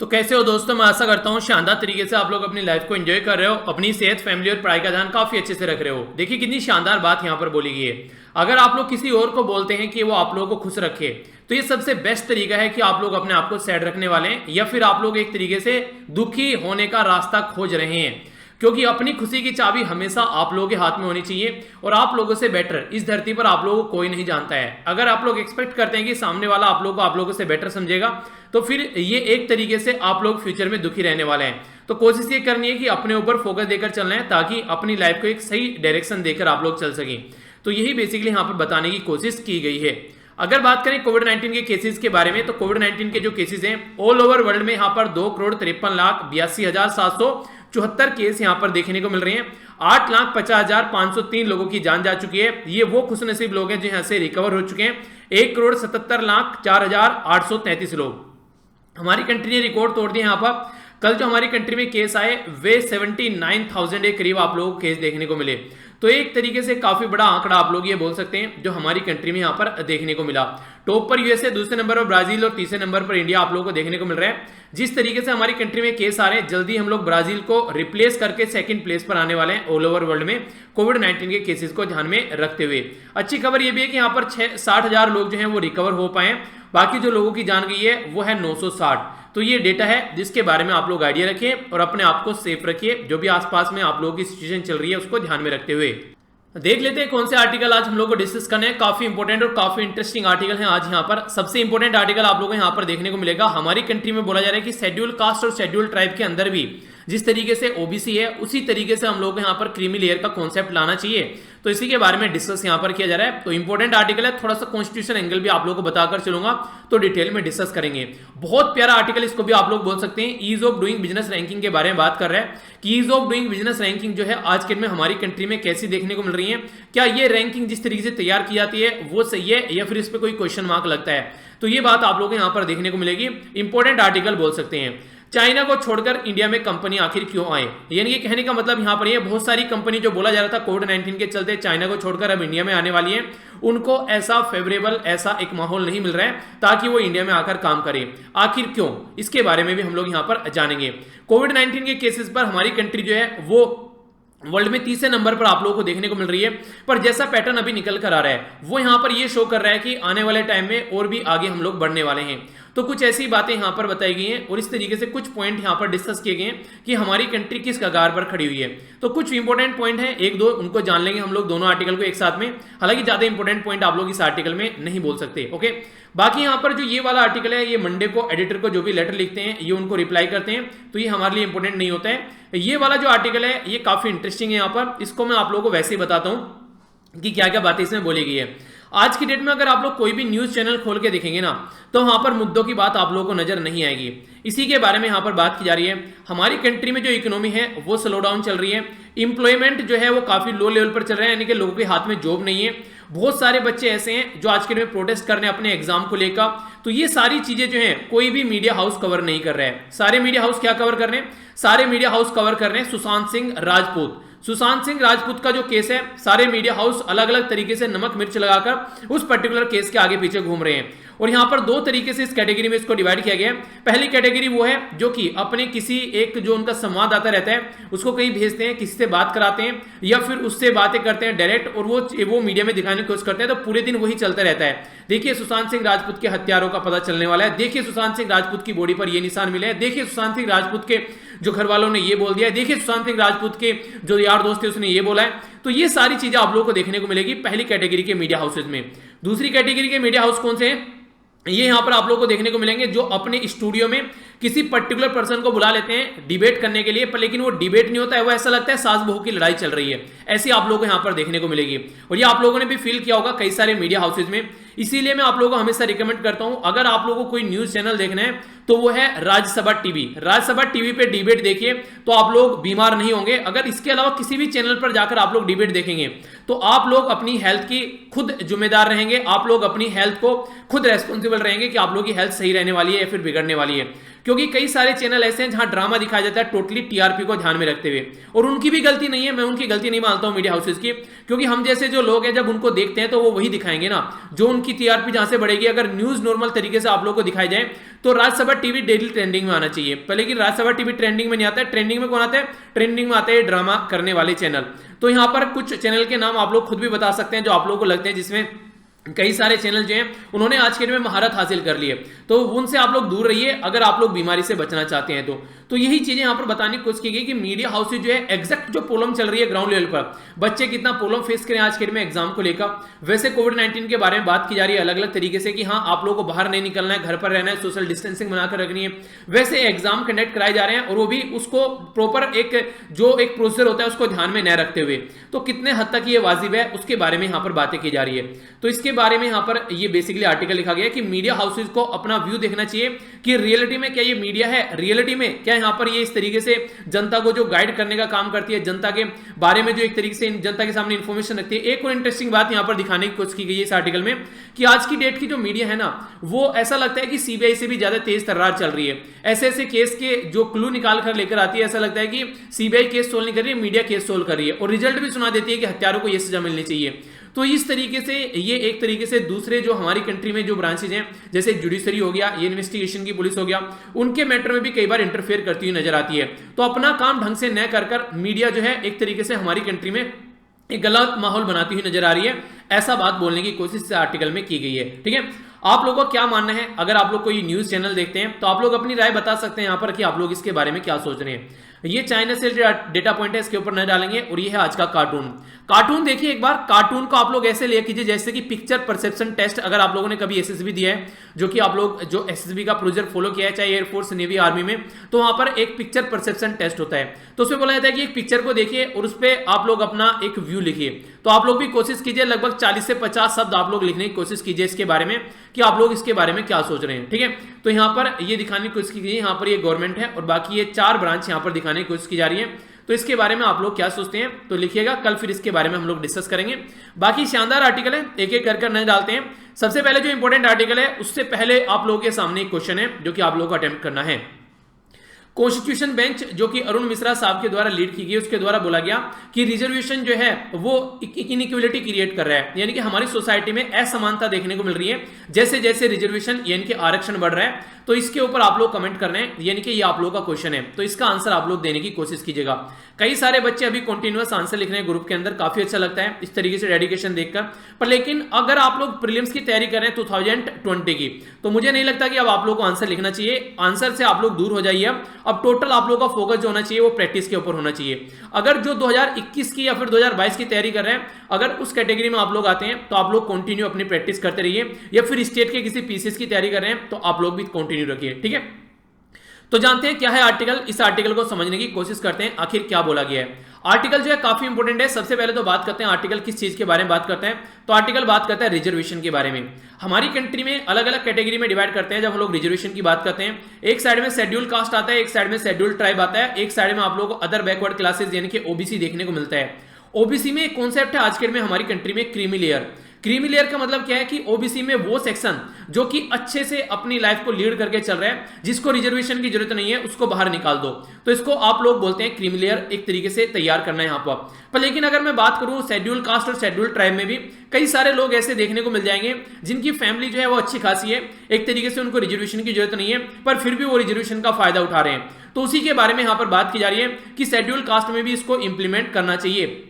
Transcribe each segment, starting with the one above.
तो कैसे हो दोस्तों। मैं आशा करता हूँ शानदार तरीके से आप लोग अपनी लाइफ को एंजॉय कर रहे हो, अपनी सेहत, फैमिली और पढ़ाई का ध्यान काफी अच्छे से रख रहे हो। देखिए कितनी शानदार बात यहाँ पर बोली गई है। अगर आप लोग किसी और को बोलते हैं कि वो आप लोगों को खुश रखे, तो ये सबसे बेस्ट तरीका है कि आप लोग अपने आप को सैड रखने वाले हैं, या फिर आप लोग एक तरीके से दुखी होने का रास्ता खोज रहे हैं। क्योंकि अपनी खुशी की चाबी हमेशा आप लोगों के हाथ में होनी चाहिए, और आप लोगों से बेटर इस धरती पर आप लोगों को कोई नहीं जानता है। अगर आप लोग एक्सपेक्ट करते हैं कि सामने वाला आप लोगों से बेटर समझेगा, तो फिर ये एक तरीके से आप लोग फ्यूचर में दुखी रहने वाले हैं। तो कोशिश ये करनी है कि अपने ऊपर फोकस देकर चलना है, ताकि अपनी लाइफ को एक सही डायरेक्शन देकर आप लोग चल सकें। तो यही बेसिकली यहाँ पर बताने की कोशिश की गई है। अगर बात करें कोविड 19 के केसेस के बारे में, तो कोविड 19 के जो केसेस हैं ऑल ओवर वर्ल्ड में यहाँ पर 2,53,82,774 केस यहाँ पर देखने को मिल रहे हैं। 8,50,503 लोगों की जान जा चुकी है। ये वो खुशनसीब लोग हैं जो यहाँ से रिकवर हो चुके हैं। 1,77,04,833 लोग। हमारी कंट्री ने रिकॉर्ड तोड़ दिया। यहाँ पर कल जो हमारी कंट्री में केस आए वे 79,000 के करीब आप लोगों को केस देखने को मिले। तो एक तरीके से काफी बड़ा आंकड़ा आप लोग ये बोल सकते हैं जो हमारी कंट्री में यहाँ पर देखने को मिला। टॉप पर यूएसए, दूसरे नंबर पर ब्राजील और तीसरे नंबर पर इंडिया आप लोगों को देखने को मिल रहा है। जिस तरीके से हमारी कंट्री में केस आ रहे हैं, जल्दी हम लोग ब्राजील को रिप्लेस करके सेकंड प्लेस पर आने वाले हैं ऑल ओवर वर्ल्ड में कोविड 19 के केसेस को ध्यान में रखते हुए। अच्छी खबर यह भी है कि यहाँ पर 60,000 लोग जो है वो रिकवर हो पाए। बाकी जो लोगों की जान गई है वो है 960। तो ये डेटा है जिसके बारे में आप लोग आइडिया रखिए और अपने आप को सेफ रखिए, जो भी आसपास में आप लोगों की सिचुएशन चल रही है उसको ध्यान में रखते हुए। देख लेते हैं कौन से आर्टिकल आज हम लोग को डिस्कस करने हैं। काफी इंपॉर्टेंट और काफी इंटरेस्टिंग आर्टिकल है आज यहाँ पर। सबसे इंपॉर्टेंट आर्टिकल आप लोगों को यहाँ पर देखने को मिलेगा। हमारी कंट्री में बोला जा रहा है कि शेड्यूल कास्ट और शेड्यूल ट्राइब के अंदर भी जिस तरीके से ओबीसी है, उसी तरीके से हम लोग यहाँ पर क्रीमी लेयर का कॉन्सेप्ट लाना चाहिए। तो इसी के बारे में डिस्कस यहाँ पर किया जा रहा है। तो इंपॉर्टेंट आर्टिकल है, थोड़ा सा कॉन्स्टिट्यूशन एंगल भी आप लोगों को बताकर चलूंगा, तो डिटेल में डिस्कस करेंगे। बहुत प्यारा आर्टिकल, इसको भी आप लोग बोल सकते हैं। Ease of doing business ranking के बारे में बात कर रहा है कि ease of doing business ranking जो है आज के दिन में हमारी कंट्री में कैसी देखने को मिल रही है। क्या ये रैंकिंग जिस तरीके से तैयार की जाती है वो सही है, या फिर इस पर कोई क्वेश्चन मार्क लगता है। तो ये बात आप लोगों को यहाँ पर देखने को मिलेगी। इंपॉर्टेंट आर्टिकल बोल सकते हैं। चाइना को छोड़कर इंडिया में कंपनी आखिर क्यों आए, यानी कि कहने का मतलब यहां पर ये बहुत सारी कंपनी जो बोला जा रहा था कोविड 19 के चलते चाइना को छोड़कर अब इंडिया में आने वाली है, उनको ऐसा फेवरेबल ऐसा एक माहौल नहीं मिल रहा है ताकि वो इंडिया में आकर काम करें। आखिर क्यों, इसके बारे में भी हम लोग यहां पर जानेंगे। कोविड 19 के केसेस पर हमारी कंट्री जो है वो वर्ल्ड में तीसरे नंबर पर आप लोगों को देखने को मिल रही है। पर जैसा पैटर्न अभी निकल कर आ रहा है वो यहां पर ये शो कर रहा है कि आने वाले टाइम में और भी आगे हम लोग बढ़ने वाले हैं। तो कुछ ऐसी बातें यहां पर बताई गई हैं और इस तरीके से कुछ पॉइंट यहां पर डिस्कस किए गए हैं कि हमारी कंट्री किस कगार पर खड़ी हुई है। तो कुछ इंपॉर्टेंट पॉइंट है, एक दो उनको जान लेंगे हम लोग दोनों आर्टिकल को एक साथ में। हालांकि ज्यादा इंपॉर्टेंट पॉइंट आप लोग इस आर्टिकल में नहीं बोल सकते। ओके, बाकी यहां पर जो ये वाला आर्टिकल है, ये मंडे को एडिटर को जो भी लेटर लिखते हैं ये उनको रिप्लाई करते हैं, तो ये हमारे लिए इंपॉर्टेंट नहीं होता है। ये वाला जो आर्टिकल है ये काफी इंटरेस्टिंग है। यहाँ पर इसको मैं आप लोगों को वैसे ही बताता हूं कि क्या क्या बातें इसमें बोली गई है। आज की डेट में अगर आप लोग कोई भी न्यूज चैनल खोल के देखेंगे ना, तो वहां पर मुद्दों की बात आप लोगों को नजर नहीं आएगी। इसी के बारे में यहां पर बात की जा रही है। हमारी कंट्री में जो इकोनॉमी है वो स्लो डाउन चल रही है। इंप्लॉयमेंट जो है वो काफी लो लेवल पर चल रहा है, यानी कि लोगों के हाथ में जॉब नहीं है। बहुत सारे बच्चे ऐसे हैं जो आज के दिन में प्रोटेस्ट कर रहे हैं अपने एग्जाम को लेकर। तो ये सारी चीजें जो हैं कोई भी मीडिया हाउस कवर नहीं कर रहा है। सारे मीडिया हाउस क्या कवर कर रहे हैं? सारे मीडिया हाउस कवर कर रहे हैं सुशांत सिंह राजपूत। सुशांत सिंह राजपूत का जो केस है, सारे मीडिया हाउस अलग अलग तरीके से नमक मिर्च लगाकर उस पर्टिकुलर केस के आगे पीछे घूम रहे हैं। और यहां पर दो तरीके से इस कैटेगरी में इसको डिवाइड किया गया है। पहली कैटेगरी वो है जो कि अपने किसी एक जो उनका संवाददाता रहता है उसको कहीं भेजते हैं, किसी से बात कराते हैं या फिर उससे बातें करते हैं डायरेक्ट, और वो मीडिया में दिखाने की कोशिश करते हैं। तो पूरे दिन वही चलता रहता है। देखिए सुशांत सिंह राजपूत के हत्यारों का पता चलने वाला है, देखिए सुशांत सिंह राजपूत की बॉडी पर ये निशान मिले हैं, देखिए सुशांत सिंह राजपूत के जो घर वालों ने ये बोल दिया है, देखिए सुशांत सिंह राजपूत के जो यार दोस्त थे उसने ये बोला है। तो ये सारी चीजें आप लोगों को देखने को मिलेगी पहली कैटेगरी के मीडिया हाउसेज में। दूसरी कैटेगरी के मीडिया हाउस कौन से हैं? ये यहां पर आप लोगों को देखने को मिलेंगे जो अपने स्टूडियो में किसी पर्टिकुलर पर्सन को बुला लेते हैं डिबेट करने के लिए, पर लेकिन वो डिबेट नहीं होता है, वो ऐसा लगता है सास बहू की लड़ाई चल रही है। ऐसी आप लोगों को यहां पर देखने को मिलेगी। और ये आप लोगों ने भी फील किया होगा कई सारे मीडिया हाउसेज में। इसीलिए मैं आप लोगों को हमेशा रिकमेंड करता हूं, अगर आप लोगों को कोई न्यूज चैनल देखना है तो वो है राज्यसभा टीवी। राज्यसभा टीवी पे डिबेट देखिए तो आप लोग बीमार नहीं होंगे। अगर इसके अलावा किसी भी चैनल पर जाकर आप लोग डिबेट देखेंगे तो आप लोग अपनी हेल्थ की खुद जिम्मेदार रहेंगे। आप लोग अपनी हेल्थ को खुद रेस्पॉन्सिबल रहेंगे कि आप लोगों की हेल्थ सही रहने वाली है या फिर बिगड़ने वाली है। क्योंकि कई सारे चैनल ऐसे हैं जहां ड्रामा दिखाया जाता है टोटली टीआरपी को ध्यान में रखते हुए, और उनकी भी गलती नहीं है, मैं उनकी गलती नहीं मानता हूं मीडिया हाउसेज की। क्योंकि हम जैसे जो लोग हैं जब उनको देखते हैं तो वो वही दिखाएंगे ना जो उनकी टीआरपी जहां से बढ़ेगी। अगर न्यूज नॉर्मल तरीके से आप लोग को दिखाई जाए तो Rajya Sabha Rajya Sabha TV daily trending में आना चाहिए, पर लेकिन राज्यसभा टीवी ट्रेंडिंग में नहीं आता है। ट्रेंडिंग में कौन आता है? ट्रेंडिंग में आते हैं ड्रामा करने वाले चैनल। तो यहाँ पर कुछ चैनल के नाम आप लोग खुद भी बता सकते हैं जो आप लोगों को लगते हैं जिसमें कई सारे चैनल जो हैं उन्होंने आज के दिन में महारत हासिल कर ली है, तो उनसे आप लोग दूर रहिए अगर आप लोग बीमारी से बचना चाहते हैं तो यही चीजें यहां पर बताने की कोशिश की गई कि मीडिया हाउसेज जो है एग्जैक्ट जो प्रॉब्लम चल रही है ग्राउंड लेवल पर, बच्चे कितना प्रॉब्लम फेस करें आज के दिन में एग्जाम को लेकर। वैसे कोविड-19 के बारे में बात की जा रही है अलग अलग तरीके से कि हाँ आप लोगों को बाहर नहीं निकलना है, घर पर रहना है, सोशल डिस्टेंसिंग बनाकर रखनी है। वैसे एग्जाम कंडक्ट कराए जा रहे हैं और वो भी उसको प्रॉपर एक प्रोसीजर होता है उसको ध्यान में न रखते हुए, तो कितने हद तक ये वाजिब है उसके बारे में यहाँ पर बातें की जा रही है। तो इसके बारे में यहाँ पर ये बेसिकली आर्टिकल लिखा गया है कि मीडिया हाउसेज को अपना व्यू देखना चाहिए कि रियलिटी में क्या ये मीडिया है, रियलिटी में क्या यहाँ पर ये इस तरीके से जनता को जो गाइड करने का काम करती है, जनता के बारे में जो एक तरीके से जनता के सामने इंफॉर्मेशन रखती है। एक और इंटरेस्टिंग बात यहाँ पर दिखाने की कोशिश की गई है इस आर्टिकल में कि आज की डेट की जो मीडिया है ना वो ऐसा लगता है कि सीबीआई से भी ज्यादा तेज तर्रार चल रही है। ऐसे ऐसे केस के जो क्लू निकाल कर लेकर आती है, ऐसा लगता है कि सीबीआई केस सोल्व नहीं कर रही है, मीडिया केस सोल्व कर रही है और रिजल्ट भी सुना देती है कि हत्यारों को यह सजा मिलनी चाहिए। तो इस तरीके से ये एक तरीके से दूसरे जो हमारी कंट्री में जो ब्रांचेज हैं जैसे जुडिशरी हो गया, ये इन्वेस्टिगेशन की पुलिस हो गया, उनके मैटर में भी कई बार इंटरफेयर करती हुई नजर आती है। तो अपना काम ढंग से न कर मीडिया जो है एक तरीके से हमारी कंट्री में एक गलत माहौल बनाती हुई नजर आ रही है, ऐसा बात बोलने की कोशिश इस आर्टिकल में की गई है। ठीक है, आप लोगों का क्या मानना है? अगर आप लोग कोई न्यूज चैनल देखते हैं तो आप लोग अपनी राय बता सकते हैं यहाँ पर कि आप लोग इसके बारे में क्या सोच रहे हैं। ये चाइना से डेटा पॉइंट है, इसके ऊपर न डालेंगे। और ये है आज का कार्टून देखिए एक बार। कार्टून को आप लोग ऐसे ले कीजिए जैसे कि पिक्चर परसेप्शन टेस्ट, अगर आप लोगों ने कभी एसएसबी दिया है, जो कि आप लोग जो एसएसबी का प्रोसीजर फॉलो किया है चाहे एयरफोर्स, नेवी, आर्मी में, तो वहां पर एक पिक्चर परसेप्शन टेस्ट होता है। तो उसमें बोला जाता है कि एक पिक्चर को देखिए और उस पर आप लोग अपना एक व्यू लिखिए। तो आप लोग भी कोशिश कीजिए लगभग 40 से 50 शब्द आप लोग लिखने की कोशिश कीजिए इसके बारे में कि आप लोग इसके बारे में क्या सोच रहे हैं। ठीक है, तो यहाँ पर ये दिखाने की कोशिश की गई, यहाँ पर ये गवर्नमेंट है और बाकी ये 4 ब्रांच यहाँ पर दिखाने की कोशिश की जा रही है। तो इसके बारे में आप लोग क्या सोचते हैं तो लिखिएगा, कल फिर इसके बारे में हम लोग डिस्कस करेंगे। बाकी शानदार आर्टिकल है, एक एक कर नजर डालते हैं। सबसे पहले जो इंपॉर्टेंट आर्टिकल है उससे पहले आप लोगों के सामने एक क्वेश्चन है जो कि आप लोगों को अटेम्प्ट करना है। कॉन्स्टिट्यूशन बेंच जो कि अरुण मिश्रा साहब के द्वारा लीड की गई, उसके द्वारा बोला गया कि रिजर्वेशन जो है वो इनइक्वालिटी क्रिएट कर रहा है, यानी कि हमारी सोसाइटी में असमानता देखने को मिल रही है जैसे जैसे रिजर्वेशन यानी कि आरक्षण बढ़ रहा है। तो इसके ऊपर आप लोग कमेंट करना है, यानी कि ये आप लोगों का क्वेश्चन है, तो इसका आंसर आप लोग देने की कोशिश कीजिएगा। कई सारे बच्चे अभी कंटिन्यूअस आंसर लिख रहे हैं ग्रुप के अंदर, काफी अच्छा लगता है इस तरीके से डेडिकेशन देखकर। पर लेकिन अगर आप लोग प्रीलिम्स की तैयारी कर रहे हैं 2020 की, तो मुझे नहीं लगता कि अब आप लोग को आंसर लिखना चाहिए, आंसर से आप लोग दूर हो जाइए। अब टोटल आप लोगों का फोकस जो होना चाहिए वो प्रैक्टिस के ऊपर होना चाहिए। अगर जो 2021 की या फिर 2022 की तैयारी कर रहे हैं, अगर उस कैटेगरी में आप लोग आते हैं तो आप लोग कंटिन्यू अपनी प्रैक्टिस करते रहिए, या फिर स्टेट के किसी पीसीएस की तैयारी कर रहे हैं तो आप लोग भी कंटिन्यू रखिए। ठीक है, तो जानते हैं क्या है आर्टिकल, इस आर्टिकल को समझने की कोशिश करते हैं आखिर क्या बोला गया है। आर्टिकल जो है काफी इंपोर्टेंट है। सबसे पहले तो बात करते हैं आर्टिकल किस चीज के बारे में बात करते हैं, तो आर्टिकल बात करता है रिजर्वेशन के बारे में। हमारी कंट्री में अलग अलग कैटेगरी में डिवाइड करते हैं जब हम लोग रिजर्वेशन की बात करते हैं। एक साइड में शेड्यूल कास्ट आता है, एक साइड में शेड्यूल ट्राइब आता है, एक साइड में आप लोगों को अदर बैकवर्ड क्लासेस यानी कि ओबीसी देखने को मिलता है। ओबीसी में एक कॉन्सेप्ट है आज के में हमारी कंट्री में क्रीमी लेयर। क्रीमी लेयर का मतलब क्या है कि ओबीसी में वो सेक्शन जो कि अच्छे से अपनी लाइफ को लीड करके चल रहा है, जिसको रिजर्वेशन की जरूरत नहीं है, उसको बाहर निकाल दो, तो इसको आप लोग बोलते हैं क्रीमी लेयर, एक तरीके से तैयार करना है यहाँ पर। लेकिन अगर मैं बात करूं शेड्यूल कास्ट और शेड्यूल ट्राइब में भी कई सारे लोग ऐसे देखने को मिल जाएंगे जिनकी फैमिली जो है वो अच्छी खासी है, एक तरीके से उनको रिजर्वेशन की जरूरत नहीं है, पर फिर भी वो रिजर्वेशन का फायदा उठा रहे हैं। तो उसी के बारे में यहाँ पर बात की जा रही है कि शेड्यूल कास्ट में भी इसको इंप्लीमेंट करना चाहिए।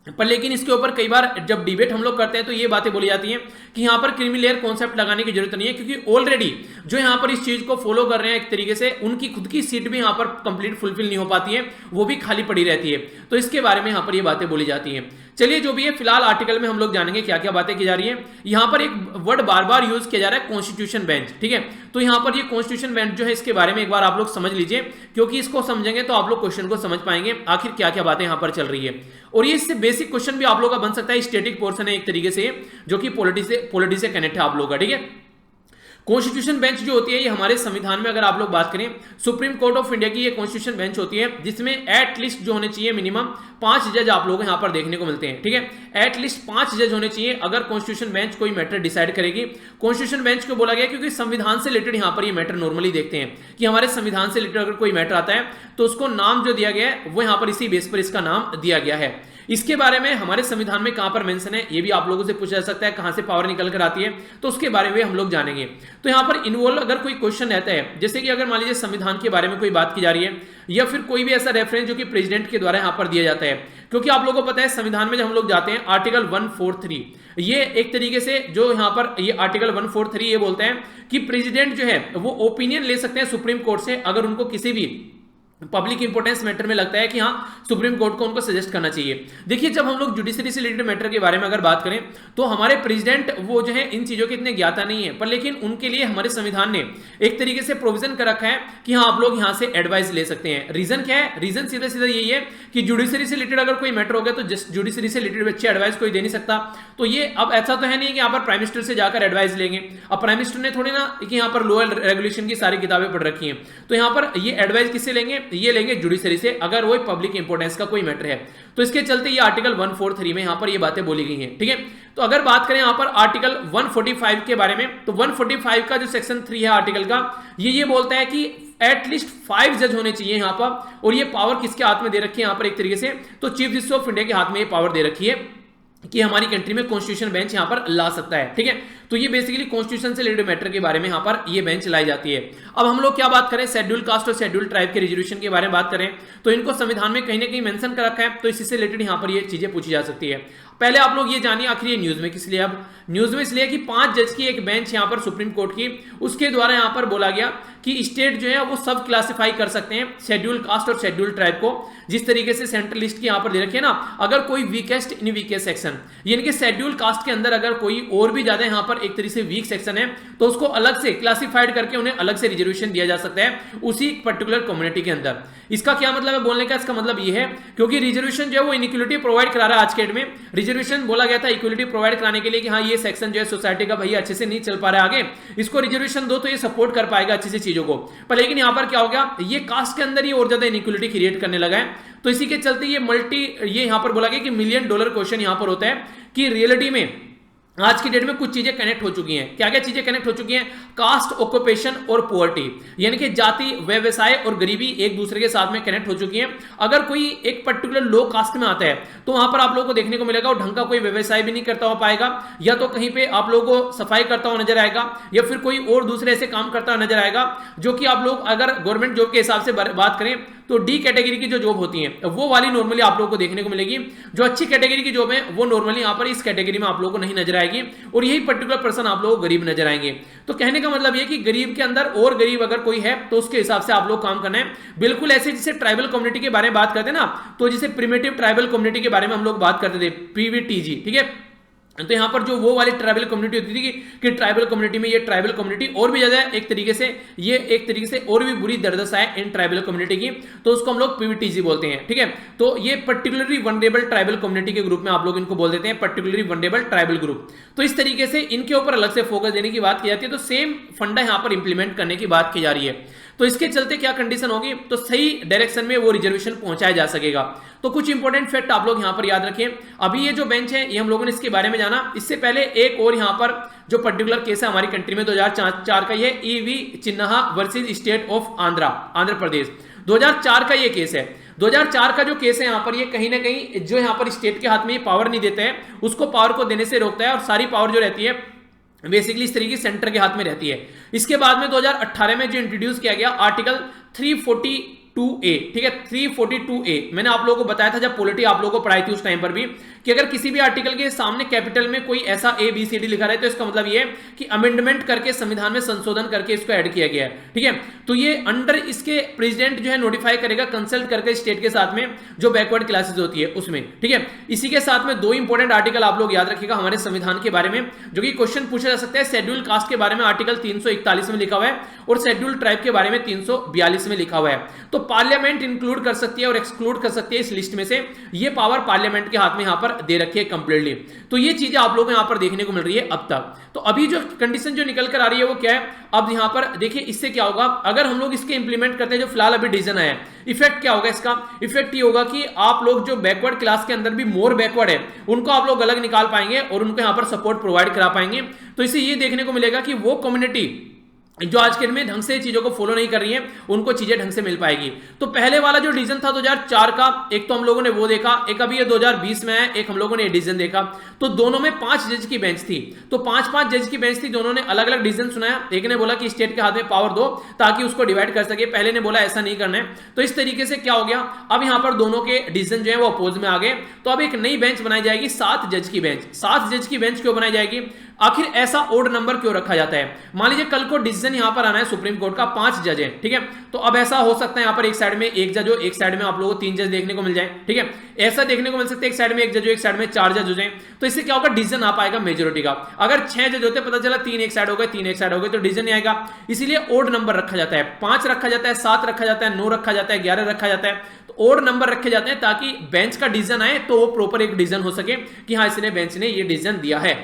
पर लेकिन इसके ऊपर कई बार जब डिबेट हम लोग करते हैं तो ये बातें बोली जाती हैं कि यहाँ पर क्रीमी लेयर कॉन्सेप्ट लगाने की जरूरत नहीं है, क्योंकि ऑलरेडी जो यहाँ पर इस चीज को फॉलो कर रहे हैं एक तरीके से उनकी खुद की सीट भी यहाँ पर कंप्लीट फुलफिल नहीं हो पाती है, वो भी खाली पड़ी रहती है। तो इसके बारे में यहाँ पर ये बातें बोली जाती हैं। चलिए जो भी है फिलहाल आर्टिकल में हम लोग जानेंगे क्या क्या बातें की जा रही है। यहाँ पर एक वर्ड बार बार यूज किया जा रहा है, कॉन्स्टिट्यूशन बेंच। ठीक है, तो यहाँ पर ये कॉन्स्टिट्यूशन बेंच जो है इसके बारे में एक बार आप लोग समझ लीजिए, क्योंकि इसको समझेंगे तो आप लोग क्वेश्चन को समझ पाएंगे आखिर क्या क्या बातें यहाँ पर चल रही है। और ये इससे बेसिक क्वेश्चन भी आप लोग का बन सकता है, स्टैटिक पोर्शन है एक तरीके से, जो कि पॉलिटी से कनेक्ट है आप लोग का। ठीक है, कॉन्स्टिट्यूशन बेंच जो होती है ये हमारे संविधान में अगर आप लोग बात करें, सुप्रीम कोर्ट ऑफ इंडिया की ये कॉन्स्टिट्यूशन बेंच होती है, जिसमें एटलीस्ट जो होने चाहिए मिनिमम 5 जज आप लोग यहाँ पर देखने को मिलते हैं। ठीक है, एटलीस्ट 5 जज होने चाहिए अगर कॉन्स्टिट्यूशन बेंच कोई मैटर डिसाइड करेगी। कॉन्स्टिट्यूशन बेंच को बोला गया क्योंकि संविधान से रिलेटेड यहाँ पर ये मैटर नॉर्मली देखते हैं कि हमारे संविधान से रिलेटेड अगर कोई मैटर आता है तो उसको नाम जो दिया गया है वो यहाँ पर इसी बेस पर इसका नाम दिया गया है। इसके बारे में हमारे संविधान में कहां पर मेंशन है ये भी आप लोगों से पूछा जा सकता है, कहां से पावर निकल कर आती है, तो उसके बारे में हम लोग जानेंगे। तो यहाँ पर इन्वॉल्व अगर कोई क्वेश्चन रहता है, जैसे कि अगर मान लीजिए संविधान के बारे में कोई बात की जा रही है या फिर कोई भी ऐसा रेफरेंस जो कि प्रेसिडेंट के द्वारा यहाँ पर दिया जाता है, क्योंकि आप लोगों को पता है संविधान में जब हम लोग जाते हैं आर्टिकल 143, ये एक तरीके से जो यहाँ पर ये आर्टिकल 143 ये बोलते हैं कि प्रेसिडेंट जो है वो ओपिनियन ले सकते हैं सुप्रीम कोर्ट से अगर उनको किसी भी पब्लिक इंपोर्टेंस मैटर में लगता है कि हाँ सुप्रीम कोर्ट को उनको सजेस्ट करना चाहिए। देखिए जब हम लोग जुडिशरी से रिलेटेड मैटर के बारे में अगर बात करें तो हमारे प्रेसिडेंट वो जो है इन चीजों के इतने ज्ञाता नहीं है, पर लेकिन उनके लिए हमारे संविधान ने एक तरीके से प्रोविजन कर रखा है कि हाँ आप लोग यहाँ से एडवाइस ले सकते हैं। रीजन क्या है? रीजन सीधा सीधा यही है कि जुडिशरी से रिलेटेड अगर कोई मैटर हो गया तो जस्ट जुडिशरी से रिलेटेड बच्चे एडवाइस कोई दे नहीं सकता। तो ये अब ऐसा तो है नहीं कि यहाँ पर प्राइम मिनिस्टर से जाकर एडवाइस लेंगे, अब प्राइम मिनिस्टर ने थोड़ी ना कि यहाँ पर लोअर रेगुलेशन की सारी किताबें पढ़ रखी हैं, तो यहाँ पर ये एडवाइस किससे लेंगे? ये लेंगे जुडिशरी से अगर वो पब्लिक इंपोर्टेंस का कोई मैटर है। तो इसके चलते ये आर्टिकल 143 में यहां पर ये बातें बोली गई हैं, ठीक है। तो अगर बात करें यहां पर आर्टिकल 145 के बारे में, तो 145 का जो सेक्शन 3 है आर्टिकल का, ये बोलता है कि एटलीस्ट 5 जज होने चाहिए यहां पर, और ये पावर किसके हाथ में दे रखी है यहां पर एक तरीके से, तो चीफ जस्टिस ऑफ इंडिया के हाथ में ये पावर दे रखी है कि हमारी कंट्री में कॉन्स्टिट्यूशन बेंच यहां पर ला सकता है, ठीक है। तो ये बेसिकली कॉन्स्टिट्यूशन से रिलेटेड मैटर के बारे में यहां पर ये बेंच लाई जाती है। अब हम लोग क्या बात करें शेड्यूल कास्ट और शेड्यूल ट्राइब के रिजर्वेशन के बारे में बात करें तो इनको संविधान में कहीं ना कहीं मेंशन कर रखा है, तो इसी से रिलेटेड यहां पर ये चीजें पूछी जा सकती है। पहले आप लोग ये जानिए आखिर ये न्यूज में किस लिए, अब न्यूज में इसलिए कि 5 जज की एक बेंच यहां पर सुप्रीम कोर्ट की, उसके द्वारा यहां पर बोला गया कि स्टेट जो है वो सब क्लासिफाई कर सकते हैं शेड्यूल कास्ट और शेड्यूल ट्राइब को, जिस तरीके से सेंट्रल लिस्ट की यहां पर दे रखी है ना, अगर कोई वीकेस्ट इन वीकेस्ट सेक्शन, यानी कि शेड्यूल कास्ट के अंदर अगर कोई और भी ज्यादा यहां पर एक तरीके से वीक सेक्शन है तो उसको अलग से क्लासिफाइड करके उन्हें अलग से रिजर्वेशन दिया जा सकता है उसी पर्टिकुलर कम्युनिटी के अंदर। इसका क्या मतलब है बोलने का? इसका मतलब ये है क्योंकि रिजर्वेशन जो है वो इनइक्वालिटी प्रोवाइड करा रहा है आज के डेट में। रिजर्वेशन बोला गया था इक्वलिटी प्रोवाइड कराने के लिए कि हाँ ये सेक्शन जो है सोसाइटी का भैया अच्छे से नहीं चल पा रहा है आगे, इसको रिजर्वेशन दो तो ये सपोर्ट कर पाएगा अच्छी सी चीजों को, पर लेकिन यहां पर क्या हो गया, ये कास्ट के अंदर ही और ज्यादा इनइक्वालिटी क्रिएट करने लगा है। तो इसी के चलते ये यहां पर बोला गया कि $1 मिलियन क्वेश्चन यहां पर होता है कि रियलिटी में आज की डेट में कुछ चीजें कनेक्ट हो चुकी हैं। क्या क्या चीजें कनेक्ट हो चुकी हैं? कास्ट, ऑक्यूपेशन और पॉवर्टी, यानी कि जाति, व्यवसाय और गरीबी एक दूसरे के साथ में कनेक्ट हो चुकी हैं। अगर कोई एक पर्टिकुलर लो कास्ट में आता है तो वहां पर आप लोगों को देखने को मिलेगा वो ढंग का कोई व्यवसाय भी नहीं करता हुआ पाएगा, या तो कहीं पे आप लोगों को सफाई करता हुआ नजर आएगा, या फिर कोई और दूसरे ऐसे काम करता हुआ नजर आएगा जो कि आप लोग अगर गवर्नमेंट जॉब के हिसाब से बात करें तो डी कैटेगरी की जो जॉब होती है वो वाली नॉर्मली आप लोगों को देखने को मिलेगी। जो अच्छी कैटेगरी की जॉब है वो नॉर्मली यहां पर इस कैटेगरी में आप लोगों को नहीं नजर आएगी, और यही पर्टिकुलर पर्सन आप लोगों को गरीब नजर आएंगे। तो कहने का मतलब ये कि गरीब के अंदर और गरीब अगर कोई है तो उसके हिसाब से आप लोग काम करना है। बिल्कुल ऐसे जैसे ट्राइबल कम्युनिटी के बारे में बात करते हैं ना, तो जैसे प्रिमिटिव ट्राइबल कम्युनिटी के बारे में हम लोग बात करते थे पीवीटीजी, ठीक है। तो यहां पर जो वो वाली ट्राइबल कम्युनिटी होती थी कि ट्राइबल कम्युनिटी में ये ट्राइबल कम्युनिटी और भी ज्यादा एक तरीके से और भी बुरी दरदशा है इन ट्राइबल कम्युनिटी की, तो उसको हम लोग पीवीटीजी बोलते हैं, ठीक है। तो ये पर्टिकुलरली वनरेबल ट्राइबल कम्युनिटी के ग्रुप में आप लोग इनको बोल देते हैं पर्टिकुलरली वनरेबल ट्राइबल ग्रुप। तो इस तरीके से इनके ऊपर अलग से फोकस देने की बात की जाती है, तो सेम फंडा यहां पर इंप्लीमेंट करने की बात की जा रही है। तो इसके चलते क्या कंडीशन होगी, तो सही डायरेक्शन में वो रिजर्वेशन पहुंचाया जा सकेगा। तो कुछ इंपॉर्टेंट फैक्ट आप लोग यहां पर याद रखें। अभी ये जो बेंच है ये हम लोगों ने इसके बारे में जाना, इससे पहले एक और यहां पर जो पर्टिकुलर केस है हमारी कंट्री में 2004 का, ये ईवी चिन्हा versus state of Andhra Pradesh, 2004 का ये केस है। 2004 का जो केस है यहां पर ये कहीं ना कहीं जो यहां पर स्टेट के हाथ में ये पावर नहीं देता है, उसको पावर को देने से रोकता है, और सारी पावर जो रहती है बेसिकली इस तरीके सेंटर के हाथ में रहती है। इसके बाद में 2018 में जो इंट्रोड्यूस किया गया आर्टिकल 342A, ठीक है, 342A, मैंने आप लोगों को बताया था जब पॉलिटी आप लोगों को पढ़ाई थी उस टाइम पर भी कि अगर किसी भी आर्टिकल के सामने कैपिटल में कोई ऐसा ABCD लिखा रहा है तो इसका मतलब ये है कि अमेंडमेंट करके संविधान में संशोधन करके इसको ऐड किया गया है, ठीक है। तो ये अंडर इसके प्रेसिडेंट जो है नोटिफाई करेगा कंसल्ट करके स्टेट के साथ में जो बैकवर्ड क्लासेस होती है उसमें, ठीक है। इसी के साथ में 2 इंपॉर्टेंट आर्टिकल आप लोग याद रखिएगा हमारे संविधान के बारे में, जो कि क्वेश्चन पूछा जा सकता है। शेड्यूल कास्ट के बारे में आर्टिकल 341 में लिखा हुआ है, और शेड्यूल ट्राइब के बारे में 342 में लिखा हुआ है। तो पार्लियामेंट इंक्लूड कर सकती है और एक्सक्लूड कर सकती है इस लिस्ट में से, ये पावर पार्लियामेंट के हाथ में यहां पर दे रखी है कंप्लीटली। तो ये चीजें आप लोगों को यहां पर देखने को मिल रही है अब तक। तो अभी जो कंडीशन जो निकल कर आ रही है वो क्या है, अब यहां पर देखिए इससे क्या होगा अगर हम लोग इसके इंप्लीमेंट करते हैं, जो फिलहाल अभी डिसीजन आया है, इफेक्ट क्या होगा इसका? इफेक्ट ये होगा कि आप लोग जो बैकवर्ड क्लास के अंदर भी मोर बैकवर्ड है उनको आप लोग अलग निकाल पाएंगे और उनको यहां पर सपोर्ट प्रोवाइड करा पाएंगे। तो इसे ये देखने को मिलेगा कि वो कम्युनिटी जो आज के में ढंग से चीजों को फॉलो नहीं कर रही है उनको चीजें ढंग से मिल पाएगी। तो पहले वाला जो डिसीजन था 2004 का, एक तो हम लोगों ने वो देखा, एक अभी ये 2020 में है, एक हम लोगों ने डिसीजन देखा। तो दोनों में 5 जज की बेंच थी, तो 5-5 जज की बेंच थी, दोनों ने अलग अलग डिसीजन सुनाया। एक ने बोला कि स्टेट के हाथ में पावर दो ताकि उसको डिवाइड कर सके, पहले ने बोला ऐसा नहीं करना है। तो इस तरीके से क्या हो गया, अब यहां पर दोनों के डिसीजन जो है वो अपोज में आ गए। तो अब एक नई बेंच बनाई जाएगी, 7 जज की बेंच। 7 जज की बेंच क्यों बनाई जाएगी, आखिर ऐसा ओड नंबर क्यों रखा जाता है। मान लीजिए कल को डिसीजन यहां पर आना है सुप्रीम कोर्ट का, 5 जज है, ठीक है। तो अब ऐसा हो सकता है यहां पर एक साइड में एक जज हो, एक साइड में आप लोगों को 3 जज देखने को मिल जाए, ठीक है। ऐसा देखने को मिल सकता है एक साइड में एक जज हो, एक साइड में 4 जज हो जाए। तो इससे क्या होगा, डिसीजन आ पाएगा मेजोरिटी का। अगर 6 जज होते, पता चला 3 एक साइड हो गए, 3 एक साइड हो गए, तो डिसीजन नहीं आएगा। इसीलिए ओड नंबर रखा जाता है, 5 रखा जाता है, 7 रखा जाता है, 9 रखा जाता है, 11 रखा जाता है। तो ओड नंबर रखे जाते हैं ताकि बेंच का डिसीजन आए तो वो प्रॉपर एक डिसीजन हो सके कि हाँ इसने बेंच ने ये डिसीजन दिया है।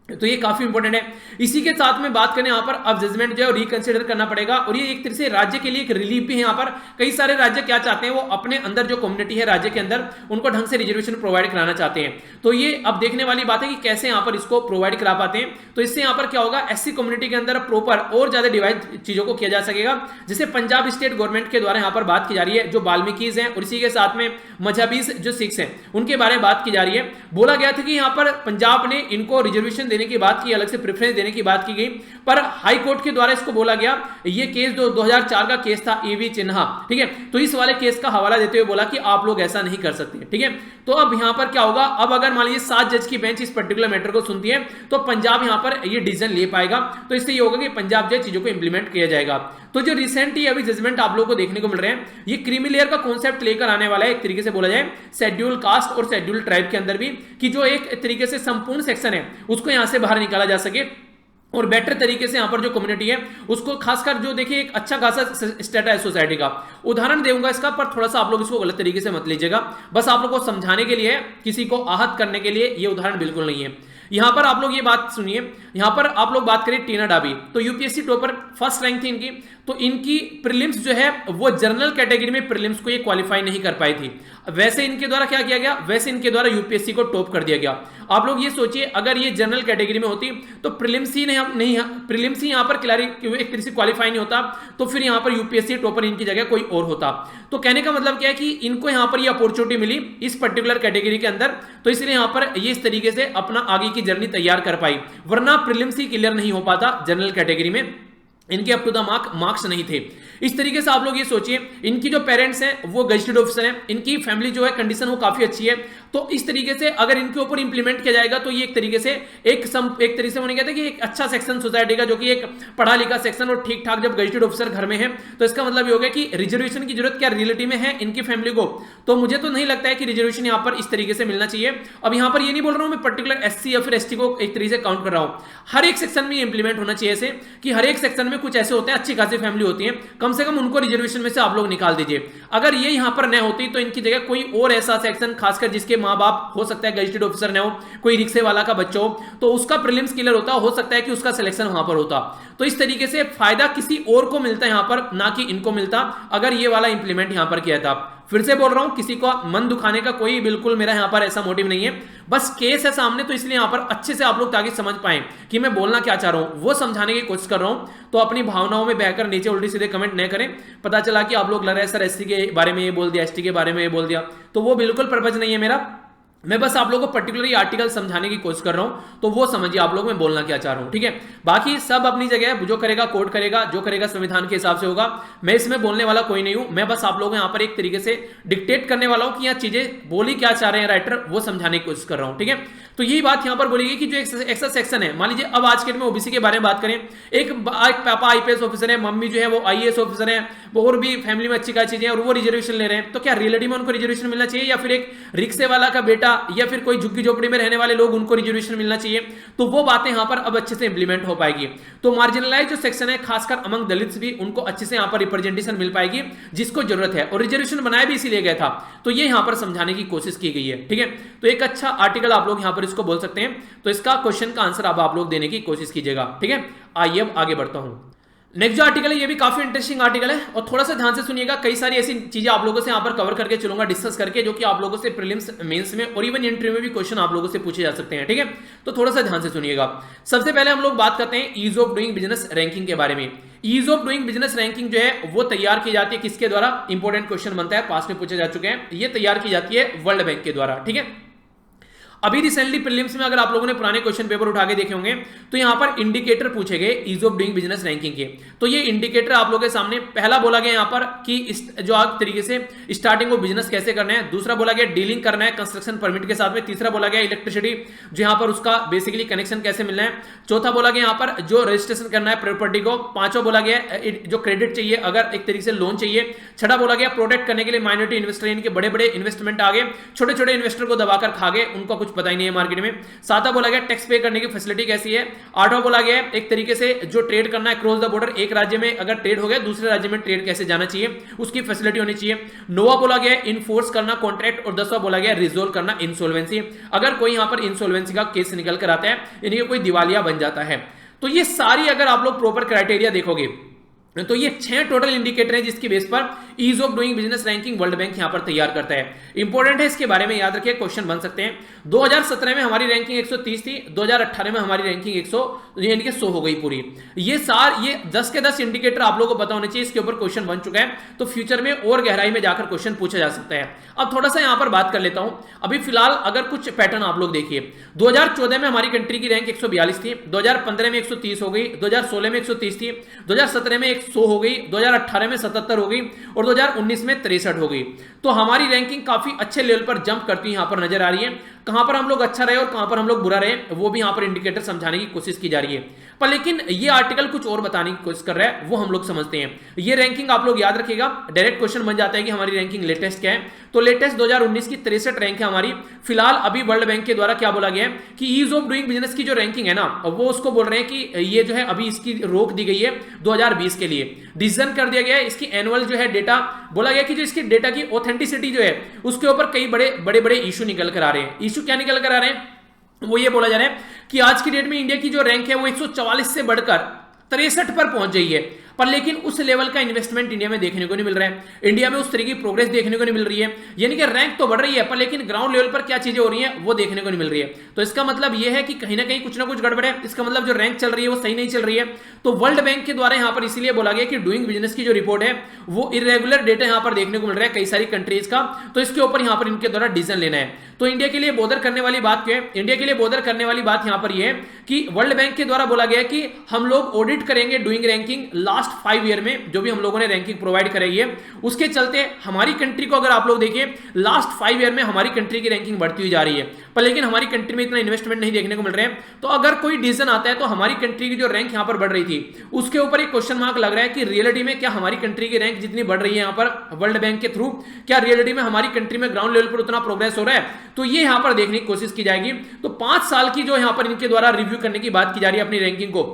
तो ये काफी इंपॉर्टेंट है। इसी के साथ में बात करें यहाँ पर, अब जजमेंट जो है रिकंसिडर करना पड़ेगा, और ये एक तरह से राज्य के लिए एक रिलीफ भी है। यहाँ पर कई सारे राज्य क्या चाहते हैं, वो अपने अंदर जो कम्युनिटी है राज्य के अंदर उनको ढंग से रिजर्वेशन प्रोवाइड कराना चाहते हैं। तो ये अब देखने वाली बात है कि कैसे यहाँ पर इसको प्रोवाइड करा पाते हैं। तो इससे यहाँ पर क्या होगा, एससी कम्युनिटी के अंदर प्रॉपर और ज्यादा डिवाइड चीजों को किया जा सकेगा। जैसे पंजाब स्टेट गवर्नमेंट के द्वारा यहाँ पर बात की जा रही है, जो वाल्मीकिज हैं और इसी के साथ में मजहबी जो सिख्स हैं उनके बारे में बात की जा रही है। बोला गया था कि यहाँ पर पंजाब ने इनको रिजर्वेशन देने की बात की, अलग से प्रेफरेंस देने की बात की गई, पर हाई कोर्ट के द्वारा इसको बोला गया, ये केस 2004 का केस था एवी चिन्हा, ठीक है। तो इस वाले केस का हवाला देते हुए बोला कि आप लोग ऐसा नहीं कर सकते, ठीक है। तो अब यहां पर क्या होगा, अब अगर मान लीजिए 7 जज की बेंच इस पर्टिकुलर मैटर को सुनती है तो पंजाब यहां पर ये डिसीजन ले पाएगा। तो इससे ये होगा कि पंजाब जो चीजों को इंप्लीमेंट किया जाएगा। तो जो रिसेंटली अभी जजमेंट आप लोगों को देखने को मिल रहे हैं, ये क्रीमी लेयर का कॉन्सेप्ट लेकर आने वाला है, एक तरीके से बोला जाए शेड्यूल कास्ट और शेड्यूल ट्राइब के अंदर भी, कि जो एक तरीके से संपूर्ण सेक्शन है उसको यहां से बाहर निकाला जा सके और बेटर तरीके से यहां पर जो कम्युनिटी है उसको, खासकर जो देखिए एक अच्छा खासा स्टेटस है सोसाइटी का। उदाहरण दूंगा इसका, पर थोड़ा सा आप लोग इसको गलत तरीके से मत लीजिएगा, बस आप लोग को समझाने के लिए, किसी को आहत करने के लिए ये उदाहरण बिल्कुल नहीं है। यहां पर आप लोग ये बात सुनिए, यहां पर आप लोग बात करें टीना डाबी, तो यूपीएससी टॉपर, फर्स्ट रैंक थी इनकी। तो इनकी प्रीलिम्स जो है वो जनरल कैटेगरी में प्रीलिम्स को ये क्वालिफाई नहीं कर पाई थी। वैसे इनके द्वारा क्या किया गया, वैसे इनके द्वारा यूपीएससी को टॉप कर दिया गया। आप लोग ये सोचिए, अगर ये जनरल कैटेगरी में होती तो प्रीलिम्स ही नहीं प्रीलिम्स ही यहां पर एक तरह से क्वालिफाई नहीं होता, तो फिर यहां पर यूपीएससी टॉपर इनकी जगह कोई और होता। तो कहने का मतलब क्या है कि इनको यहां पर ये अपॉर्चुनिटी मिली इस पर्टिकुलर कैटेगरी के अंदर, तो इसलिए यहां पर ये इस तरीके से अपना आगे की जर्नी तैयार कर पाई, वरना प्रीलिम्स ही क्लियर नहीं हो पाता जनरल कैटेगरी में, इनके अप टू द मार्क्स नहीं थे। इस तरीके से आप लोग ये सोचिए, इनकी जो पेरेंट्स हैं वो गजेटेड ऑफिसर हैं, इनकी फैमिली जो है कंडीशन वो काफी अच्छी है। तो इस तरीके से अगर इनके ऊपर इंप्लीमेंट किया जाएगा तो ये एक तरीके से एक तरीके से कहते हैं कि एक अच्छा सेक्शन सोसाइटी का, जो कि एक पढ़ा लिखा सेक्शन और ठीक ठाक जब गजेटेड ऑफिसर घर में है, तो इसका मतलब ये हो गया कि रिजर्वेशन की जरूरत क्या रियलिटी में है इनकी फैमिली को। तो मुझे तो नहीं लगता है कि रिजर्वेशन यहाँ पर इस तरीके से मिलना चाहिए। अब यहाँ पर ये नहीं बोल रहा हूँ मैं पर्टिकुलर एससी या फिर एसटी को एक तरीके से काउंट कर रहा हूँ, हर एक सेक्शन में इंप्लीमेंट होना चाहिए ऐसे कि हर एक सेक्शन में कुछ ऐसे होते हैं अच्छी खासी फैमिली होती है, कम से कम उनको रिजर्वेशन में से आप लोग निकाल दीजिए। अगर ये यहां पर न होती तो इनकी जगह कोई और ऐसा सेक्शन, खासकर जिसके मां बाप हो सकता है गजेटेड ऑफिसर न हो, कोई रिक्शे वाला का बच्चा हो, तो उसका प्रीलिम्स क्लियर होता, हो सकता है कि उसका सिलेक्शन वहां पर होता। तो इस तरीके से फायदा किसी और को मिलता है यहां पर, ना कि इनको मिलता अगर ये वाला इंप्लीमेंट यहां पर किया था। फिर से बोल रहा हूं, किसी को मन दुखाने का कोई बिल्कुल मेरा यहां पर ऐसा मोटिव नहीं है, बस केस है सामने, तो इसलिए यहां पर अच्छे से आप लोग ताकि समझ पाएं कि मैं बोलना क्या चाह रहा हूं, वो समझाने की कोशिश कर रहा हूं। तो अपनी भावनाओं में बहकर नीचे उल्टी सीधे कमेंट न करें, पता चला कि आप लोग लग रहे हैं सर एससी के बारे में ये बोल दिया, एसटी के बारे में ये बोल दिया, तो वो बिल्कुल पर्पज नहीं है मेरा। मैं बस आप लोगों को पर्टिकुलरली आर्टिकल समझाने की कोशिश कर रहा हूं, तो वो समझिए आप लोग मैं बोलना क्या चाह रहा हूं, ठीक है। बाकी सब अपनी जगह है, जो करेगा कोर्ट करेगा, जो करेगा संविधान के हिसाब से होगा। मैं इसमें बोलने वाला कोई नहीं हूं, मैं बस आप लोगों को यहां पर एक तरीके से डिक्टेट करने वाला हूं कि यहां चीजें बोली क्या चाह रहे हैं राइटर, वो समझाने की कोशिश कर रहा हूं, ठीक है। तो यही बात यहां पर बोलेगी कि जो एक्स्ट्रा सेक्शन है, मान लीजिए अब आज के दिन में ओबीसी के बारे में बात करें, एक पापा आईपीएस ऑफिसर है, मम्मी जो है वो आईएएस ऑफिसर है, और भी फैमिली में अच्छी चीजें और वो रिजर्वेशन ले रहे हैं, तो क्या रियलिटी में उनको रिजर्वेशन मिलना चाहिए, या फिर एक रिक्शे वाला का बेटा या फिर कोई झुग्गी झोपड़ी में रहने वाले लोग उनको रिजर्वेशन मिलना चाहिए? तो वो बातें यहां पर अब अच्छे से इंप्लीमेंट हो पाएगी। तो मार्जिनलाइज जो सेक्शन है, खासकर अमंग दलित्स भी, उनको अच्छे से यहां पर रिप्रेजेंटेशन मिल पाएगी जिसको जरूरत है, और रिजर्वेशन बनाया भी इसीलिए गया था। तो ये यहां पर समझाने की कोशिश की गई है, ठीक है। तो एक अच्छा आर्टिकल आप लोग यहां पर इसको बोल सकते हैं। तो इसका क्वेश्चन का आंसर अब आप लोग देने की कोशिश कीजिएगा, ठीक है। आइए अब आगे बढ़ता हूं। नेक्स्ट जो आर्टिकल है ये भी काफी इंटरेस्टिंग आर्टिकल है, और थोड़ा सा ध्यान से सुनिएगा, कई सारी ऐसी चीजें आप लोगों से यहां पर कवर करके चलूंगा, डिस्कस करके, जो कि आप लोगों से प्रीलिम्स, मेंस में और इवन इंटरव्यू में भी क्वेश्चन आप लोगों से पूछे जा सकते हैं, ठीक है। तो थोड़ा सा ध्यान से सुनिएगा। सबसे पहले हम लोग बात करते हैं ease of doing business ranking के बारे में। Ease of doing business ranking जो है वो तैयार की जाती है किसके द्वारा? इंपॉर्टेंट क्वेश्चन बनता है, पास में पूछे जा चुके हैं, ये तैयार की जाती है वर्ल्ड बैंक के द्वारा, ठीक है। अभी रिसेंटली प्रीलिम्स में अगर आप लोगों ने पुराने क्वेश्चन पेपर उठा के देखे होंगे तो यहां पर इंडिकेटर पूछे गए ease of doing business ranking के। तो ये इंडिकेटर आप लोगों के सामने पहला बोला गया यहां पर कि जो आप तरीके से स्टार्टिंग ऑफ बिजनेस कैसे करना है, दूसरा बोला गया डीलिंग करना है कंस्ट्रक्शन परमिट के साथ में, तीसरा बोला गया इलेक्ट्रिसिटी जो यहां पर उसका बेसिकली कनेक्शन कैसे मिलना है, चौथा बोला गया यहां पर जो रजिस्ट्रेशन करना है प्रॉपर्टी को, पांचवा बोला गया जो क्रेडिट चाहिए अगर एक तरीके से लोन चाहिए, छठा बोला गया प्रोटेक्ट करने के लिए माइनॉरिटी इन्वेस्टर, इनके बड़े बड़े इन्वेस्टमेंट आ गए, छोटे छोटे इन्वेस्टर को दबाकर खा गए, उनको कुछ पता ही नहीं है मार्केट में, सातवां बोला गया टैक्स पे करने की फैसिलिटी कैसी है, आठवां बोला गया एक तरीके से जो ट्रेड करना है क्रॉस द बॉर्डर, एक राज्य में अगर ट्रेड हो गया दूसरे राज्य में ट्रेड कैसे जाना चाहिए उसकी फैसिलिटी होनी चाहिए, नौवां बोला गया इनफोर्स करना कॉन्ट्रैक्ट, और 10वां बोला गया रिजोल्व करना इंसॉल्वेंसी, अगर कोई यहां पर इंसॉल्वेंसी का केस निकल कर आता है यानी कि कोई दिवालिया बन जाता है। तो ये सारी अगर आप लोग प्रॉपर क्राइटेरिया देखोगे तो ये 6 टोटल इंडिकेटर हैं जिसकी बेस पर ease of doing business ranking world bank यहां पर तैयार करता है। इंपॉर्टेंट है, इसके बारे में याद रखिए, क्वेश्चन बन सकते हैं। 2017 में हमारी रैंकिंग 130 थी, 2018 में हमारी रैंकिंग 100 हो गई पूरी। ये 10 के 10 इंडिकेटर आप लोगों को पता होने चाहिए, इसके ऊपर क्वेश्चन बन चुका है, तो फ्यूचर में और गहराई में जाकर क्वेश्चन पूछा जा सकता है। अब थोड़ा सा यहां पर बात कर लेता हूं, अभी फिलहाल अगर कुछ पैटर्न आप लोग देखिए, 2014 में हमारी कंट्री की रैंक 142 थी, 2015 में 130 हो गई, 2016 में 130 थी, 2017 में 100 हो गई, 2018 में 77 हो गई और 2019 में 63 हो गई। तो हमारी रैंकिंग काफी अच्छे लेवल पर जंप करती यहां पर नजर आ रही है। कहां पर हम लोग अच्छा रहे और कहां पर हम लोग बुरा रहे वो भी यहां पर इंडिकेटर समझाने की कोशिश की जा रही है, पर लेकिन ये आर्टिकल कुछ और बताने की कोशिश कर रहा है, वो हम लोग समझते हैं। ये रैंकिंग आप लोग याद रखिएगा, डायरेक्ट क्वेश्चन बन जाता है कि हमारी रैंकिंग लेटेस्ट क्या है। तो लेटेस्ट 2019 की 63 रैंक है हमारी। फिलहाल अभी वर्ल्ड बैंक के द्वारा क्या बोला गया है कि ईज ऑफ डूइंग बिजनेस की जो रैंकिंग है ना, वो उसको बोल रहे हैं कि ये जो है अभी इसकी रोक दी गई है 2020 के लिए, डिसीजन कर दिया गया है इसकी एनुअल जो है डेटा, बोला गया कि जो इसकी डेटा की ऑथेंटिसिटी जो है उसके ऊपर कई बड़े बड़े इशू निकल कर आ रहे हैं। इशू क्या निकल कर आ रहे हैं? वो ये बोला जा रहा है कि आज की डेट में इंडिया की जो रैंक है वो 144 से बढ़कर 63 पर पहुंच गई है, पर लेकिन उस लेवल का इन्वेस्टमेंट इंडिया में देखने को नहीं मिल रहा है, इंडिया में उस तरह की प्रोग्रेस देखने को नहीं मिल रही है। यानी कि रैंक तो बढ़ रही है पर लेकिन ग्राउंड लेवल पर क्या चीजें हो रही हैं वो देखने को नहीं मिल रही है। तो इसका मतलब यह है कि कहीं ना कहीं कुछ ना कुछ गड़बड़ है, इसका मतलब जो रैंक चल रही है वो सही नहीं चल रही है। तो वर्ल्ड बैंक के द्वारा यहां पर इसीलिए बोला गया कि डूइंग बिजनेस की जो रिपोर्ट है वो इरेगुलर डेटा यहां पर देखने को मिल रहा है कई सारी कंट्रीज का, तो इसके ऊपर यहां पर इनके द्वारा डिसीजन लेना है। तो इंडिया के लिए बोदर करने वाली बात क्या है? इंडिया के लिए बोदर करने वाली बात यहां पर यह है कि वर्ल्ड बैंक के द्वारा बोला गया कि हम लोग ऑडिट करेंगे डूइंग रैंकिंग लास्ट 5 ईयर में, जो भी हम लोगों ने रैंकिंग प्रोवाइड कराई है उसके चलते हमारी कंट्री को अगर आप लोग देखिए लास्ट 5 ईयर में हमारी कंट्री की रैंकिंग बढ़ती हुई जा रही है, पर लेकिन हमारी कंट्री में इतना इन्वेस्टमेंट नहीं देखने को मिल रहे हैं। तो अगर कोई डिसीजन आता है तो हमारी कंट्री की जो रैंक यहां पर बढ़ रही थी उसके ऊपर एक क्वेश्चन मार्क लग रहा है कि रियलिटी में क्या हमारी कंट्री की रैंक जितनी बढ़ रही है यहां पर वर्ल्ड बैंक के थ्रू, क्या रियलिटी में हमारी कंट्री में ग्राउंड लेवल पर उतना प्रोग्रेस हो रहा है? तो ये यहां पर देखने की कोशिश की जाएगी। तो 5 साल की जो यहां पर इनके द्वारा रिव्यू करने की बात की जा रही है अपनी रैंकिंग को,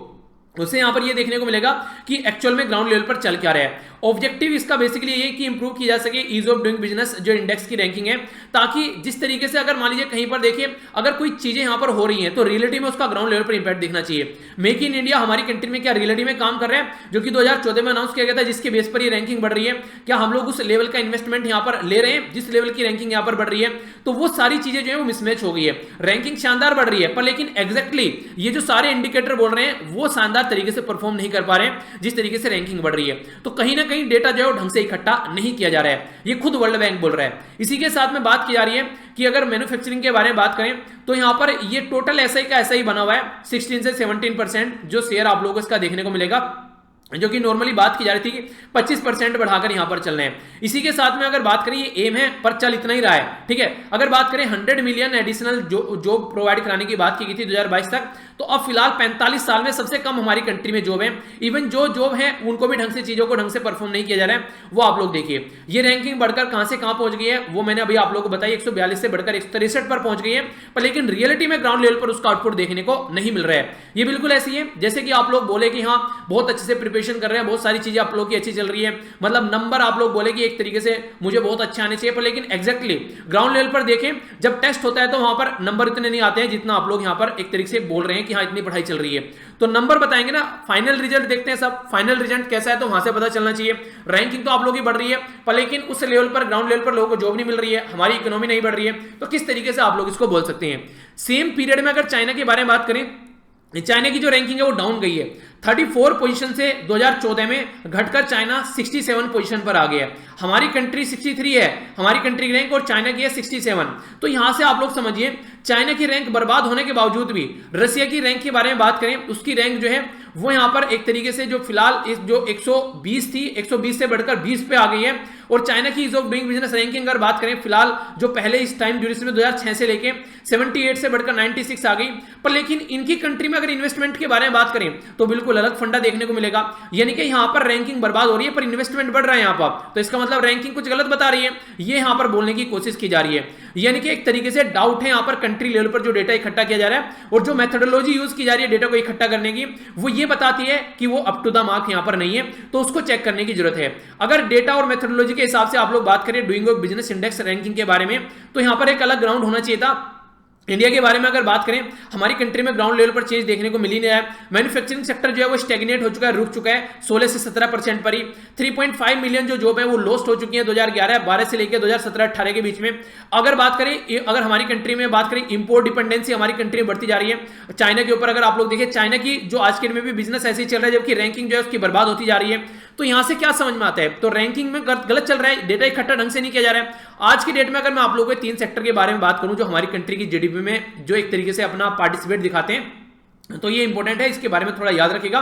उसे यहां पर ये देखने को मिलेगा कि एक्चुअल में ग्राउंड लेवल पर चल क्या रहा है। ऑब्जेक्टिव इसका बेसिकली ये कि इंप्रूव की जा सके ईज ऑफ डूइंग बिजनेस जो इंडेक्स की रैंकिंग है, ताकि जिस तरीके से अगर मान लीजिए कहीं पर देखिए अगर कोई चीजें यहां पर हो रही हैं तो रियलिटी में उसका ग्राउंड लेवल पर इंपैक्ट दिखना चाहिए। मेक इन इंडिया हमारी कंट्री में क्या रियलिटी में काम कर रहे हैं, जो कि 2014 में अनाउंस किया गया था, जिसके बेस पर ये रैंकिंग बढ़ रही है, क्या हम लोग उस लेवल का इन्वेस्टमेंट यहां पर ले रहे हैं जिस लेवल की रैंकिंग यहां पर बढ़ रही है? तो वो सारी चीजें जो है वो मिसमैच हो गई है। रैंकिंग शानदार बढ़ रही है पर लेकिन एग्जैक्टली ये जो सारे इंडिकेटर बोल रहे हैं वो शानदार तरीके से परफॉर्म नहीं कर पा रहे हैं जिस तरीके से रैंकिंग बढ़ रही है। तो कहीं ना कहीं डेटा जो है ढंग से इकट्ठा नहीं किया जा रहा है, ये खुद वर्ल्ड बैंक बोल रहा है। इसी के साथ में बात की जा रही है कि अगर मैन्युफैक्चरिंग के बारे में बात करें तो यहां पर ये टोटल एसआई का ऐसा ही बना हुआ है, 16 से 17% जो शेयर आप लोगों को इसका देखने को मिलेगा, जो कि नॉर्मली बात की जा रही थी कि 25% बढ़ाकर यहां पर चलना है। इसी के साथ में अगर बात करें ये एम है पर चल इतना ही रहा है, ठीक है। अगर बात करें 100 मिलियन एडिशनल जॉब प्रोवाइड कराने की बात की गई थी 2022 तक, तो अब फिलहाल 45 साल में सबसे कम हमारी कंट्री में जॉब है। इवन जो जॉब है उनको भी ढंग से चीजों को ढंग से परफॉर्म नहीं किया जा रहा है, वो आप लोग देखिए। ये रैंकिंग बढ़कर कहां से कहां पहुंच गई है वो मैंने अभी आप लोगों को बताई, 142 से बढ़कर 163 पर पहुंच गई है, पर लेकिन रियलिटी में ग्राउंड लेवल पर उसका आउटपुट देखने को नहीं मिल रहा है। ये बिल्कुल ऐसी है जैसे कि आप लोग बोले कि हाँ बहुत अच्छे से प्रिपरेशन कर रहे हैं, बहुत सारी चीजें आप लोग की अच्छी चल रही है, मतलब नंबर आप लोग बोले कि एक तरीके से मुझे बहुत अच्छे आने चाहिए, पर लेकिन एग्जैक्टली ग्राउंड लेवल पर देखें जब टेस्ट होता है तो वहां पर नंबर इतने नहीं आते हैं जितना आप लोग यहां पर एक तरीके से बोल रहे हैं कि हाँ इतनी पढ़ाई चल रही है। तो नंबर बताएंगे ना, फाइनल रिजल्ट देखते हैं सब, फाइनल रिजल्ट कैसा है तो वहां से पता चलना चाहिए। रैंकिंग तो आप लोग की बढ़ रही है पर लेकिन उस लेवल पर ग्राउंड लेवल पर लोगों को जॉब नहीं मिल रही है, हमारी इकोनॉमी नहीं बढ़ रही है, तो किस तरीके से आप लोग इसको बोल सकते हैं। सेम पीरियड में अगर चाइना के बारे में बात करें, चाइना की जो रैंकिंग है वो डाउन गई है, 34 पोजीशन से 2014 में घटकर चाइना 67 पोजीशन पर आ गया। हमारी कंट्री 63 है हमारी कंट्री की रैंक, और चाइना की है 67। तो यहां से आप लोग समझिए चाइना की रैंक बर्बाद होने के बावजूद भी रसिया की रैंक के बारे में बात करें, उसकी रैंक जो है वो यहां पर एक तरीके से जो फिलहाल जो 120 थी 120 से बढ़कर 20 पे आ गई है। और चाइना की ease of doing business ranking अगर बात करें फिलहाल जो पहले इस टाइम ड्यूरेशन में 2006 से लेके 78 से बढ़कर 96 आ गई। पर लेकिन इनकी कंट्री में अगर इन्वेस्टमेंट के बारे में बात करें तो बिल्कुल अलग फंडा देखने को मिलेगा, यानी कि यहां पर रैंकिंग बर्बाद हो रही है पर इन्वेस्टमेंट बढ़ रहा है यहां पर। तो इसका मतलब रैंकिंग कुछ गलत बता रही है, ये यहां पर बोलने की कोशिश की जा रही है। यानी कि एक तरीके से डाउट है यहां पर कंट्री लेवल पर जो डेटा इकट्ठा किया जा रहा है और जो मेथोडोलॉजी यूज की जा रही है डेटा को इकट्ठा करने की, वो ये बताती है कि वो अप टू द मार्क यहां पर नहीं है, तो उसको चेक करने की जरूरत है। अगर डेटा और मेथोडोलॉजी के हिसाब से आप लोग बात करें doing of business index ranking के बारे में, तो यहां पर एक अलग ग्राउंड होना चाहिए था। इंडिया के बारे में अगर बात करें हमारी कंट्री में ग्राउंड लेवल पर चेंज देखने को मिल ही नहीं रहा है। मैन्युफैक्चरिंग सेक्टर जो है वो स्टैग्नेट हो चुका है, रुक चुका है 16 से 17% पर ही। 3.5 मिलियन जो जॉब है वो लॉस्ट हो चुकी है 2011-12 से लेकर 2017-18 के बीच में। अगर बात करें अगर हमारी कंट्री में बात करें इंपोर्ट डिपेंडेंसी हमारी कंट्री में बढ़ती जा रही है चाइना के ऊपर। अगर आप लोग देखें चाइना की जो आज के दिन में भी बिजनेस ऐसे ही चल रहा है जबकि रैंकिंग जो है उसकी बर्बाद होती जा रही है। तो यहां से क्या समझ में आता है, तो रैंकिंग में गलत चल रहा है, डेटा इकट्ठा ढंग से नहीं किया जा रहा है। आज की डेट में अगर मैं आप लोगों को 3 सेक्टर के बारे में बात करूं जो हमारी कंट्री की जीडीपी में जो एक तरीके से अपना पार्टिसिपेट दिखाते हैं, तो ये इंपॉर्टेंट है, इसके बारे में थोड़ा याद रखिएगा।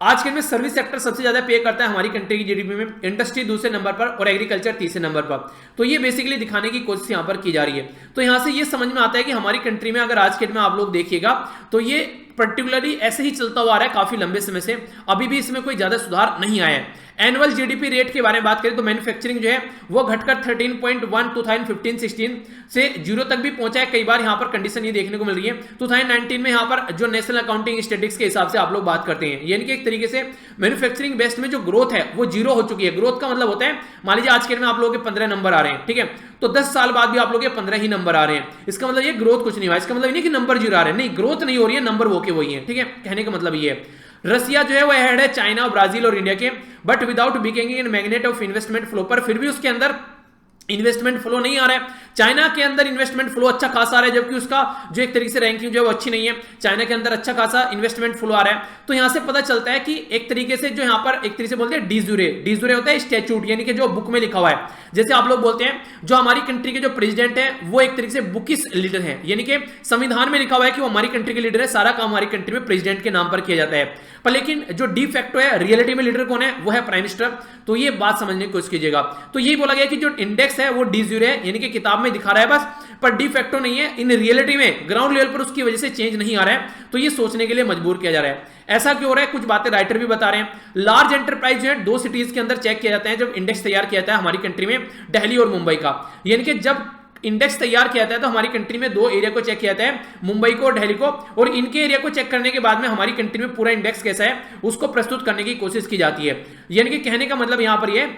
आज के में सर्विस सेक्टर सबसे ज्यादा पे करता है हमारी कंट्री की जीडीपी में, इंडस्ट्री दूसरे नंबर पर और एग्रीकल्चर तीसरे नंबर पर। तो ये बेसिकली दिखाने की कोशिश यहां पर की जा रही है। तो यहां से ये समझ में आता है कि हमारी कंट्री में अगर आज के डेट में आप लोग देखिएगा तो ये पर्टिकुलरली ऐसे ही चलता हुआ आ रहा है काफी लंबे समय से, अभी भी इसमें कोई ज्यादा सुधार नहीं आया है। एनुअल जीडीपी रेट के बारे में बात करें तो मैन्युफैक्चरिंग जो है वो घटकर 13.1 2015-16 से 0 तक भी पहुंचा है। कई बार यहां पर कंडीशन ये देखने को मिल रही है 2019 में यहां पर जो नेशनल अकाउंटिंग स्टैटिस्टिक्स के हिसाब से आप लोग बात करते हैं, यानी कि एक तरीके से मैन्युफैक्चरिंग बेस्ड में जो ग्रोथ है वो 0 हो चुकी है। ग्रोथ का मतलब होता है मान लीजिए आज के दिन में आप लोगों के 15 नंबर आ रहे हैं, ठीक है, तो 10 साल बाद भी आप लोग के 15 ही नंबर आ रहे हैं। इसका मतलब ये ग्रोथ कुछ नहीं हुआ, इसका मतलब नहीं कि नंबर 0 आ रहे हैं, नहीं, ग्रोथ नहीं हो रही है, नंबर वो के वही है, ठीक है, कहने का मतलब ये है। रसिया जो है वो हेड है चाइना और ब्राजील और इंडिया के, but without becoming in magnet of investment flow, पर फिर भी उसके अंदर इन्वेस्टमेंट फ्लो नहीं आ रहा है। चाइना के अंदर इन्वेस्टमेंट फ्लो अच्छा खासा आ रहा है जबकि उसका जो एक तरीके से रैंकिंग जो है वो अच्छी नहीं है। चाइना के अंदर अच्छा खासा इन्वेस्टमेंट फ्लो आ रहा है। तो यहां से पता चलता है कि एक तरीके से जो यहां पर एक तरीके से बोलते हैं डीजूरे होता है स्टैट्यूट, यानी कि जो बुक में लिखा हुआ है। जैसे आप लोग बोलते हैं जो हमारी कंट्री के जो प्रेसिडेंट है वो एक तरीके से बुकिश लीडर है, यानी कि संविधान में लिखा हुआ है कि वो हमारी कंट्री के लीडर है, सारा काम हमारी कंट्री में प्रेसिडेंट के नाम पर किया जाता है। पर लेकिन जो डी फैक्टो है रियलिटी में लीडर कौन है, वो है प्राइम मिनिस्टर। तो ये बात समझने की कोशिश कीजिएगा। तो यही बोला गया कि जो इंडेक्स है वो डीजूरे है, यानी कि किताब में दिखा रहा है बस, पर डी फैक्टो नहीं है। इन रियलिटी में ग्राउंड लेवल पर उसकी वजह से चेंज नहीं आ रहा है। तो ये सोचने के लिए मजबूर किया जा रहा है। ऐसा क्यों हो रहा है, कुछ बातें राइटर भी बता रहे हैं। लार्ज एंटरप्राइज जो है 2 सिटीज के अंदर चेक किया जाता है जब इंडेक्स तैयार किया जाता है हमारी कंट्री में, दिल्ली और मुंबई का। यानी कि जब इंडेक्स तैयार किया जाता है तो हमारी कंट्री में 2 एरिया को चेक किया जाता है, मुंबई को और दिल्ली को, और इनके एरिया को चेक करने के बाद में हमारी कंट्री में पूरा इंडेक्स कैसा है उसको प्रस्तुत करने की कोशिश की जाती है। यानी कि कहने का मतलब यहां पर ये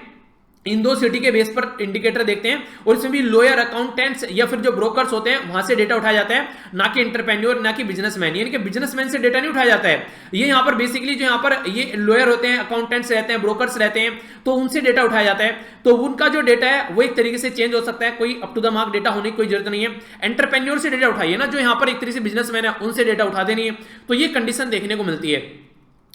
इन 2 सिटी के बेस पर इंडिकेटर देखते हैं और इसमें भी लोअर अकाउंटेंट्स या फिर जो ब्रोकर्स होते हैं वहां से डेटा उठाया जाता है, ना कि एंटरप्रेन्योर, ना कि बिजनेसमैन। यानी कि बिजनेसमैन से डेटा नहीं उठाया जाता है। ये यहां पर बेसिकली जो यहां पर ये लोअर होते हैं, अकाउंटेंट्स रहते हैं, ब्रोकर्स रहते हैं, तो उनसे डेटा उठाया जाता है। तो उनका जो डेटा है वो एक तरीके से चेंज हो सकता है, कोई up to the mark data होने की कोई जरूरत नहीं है। एंटरप्रेन्योर से डेटा उठाइए ना, जो यहां पर एक तरीके से बिजनेसमैन है उनसे डेटा उठाते नहीं है। तो ये कंडीशन देखने को मिलती है।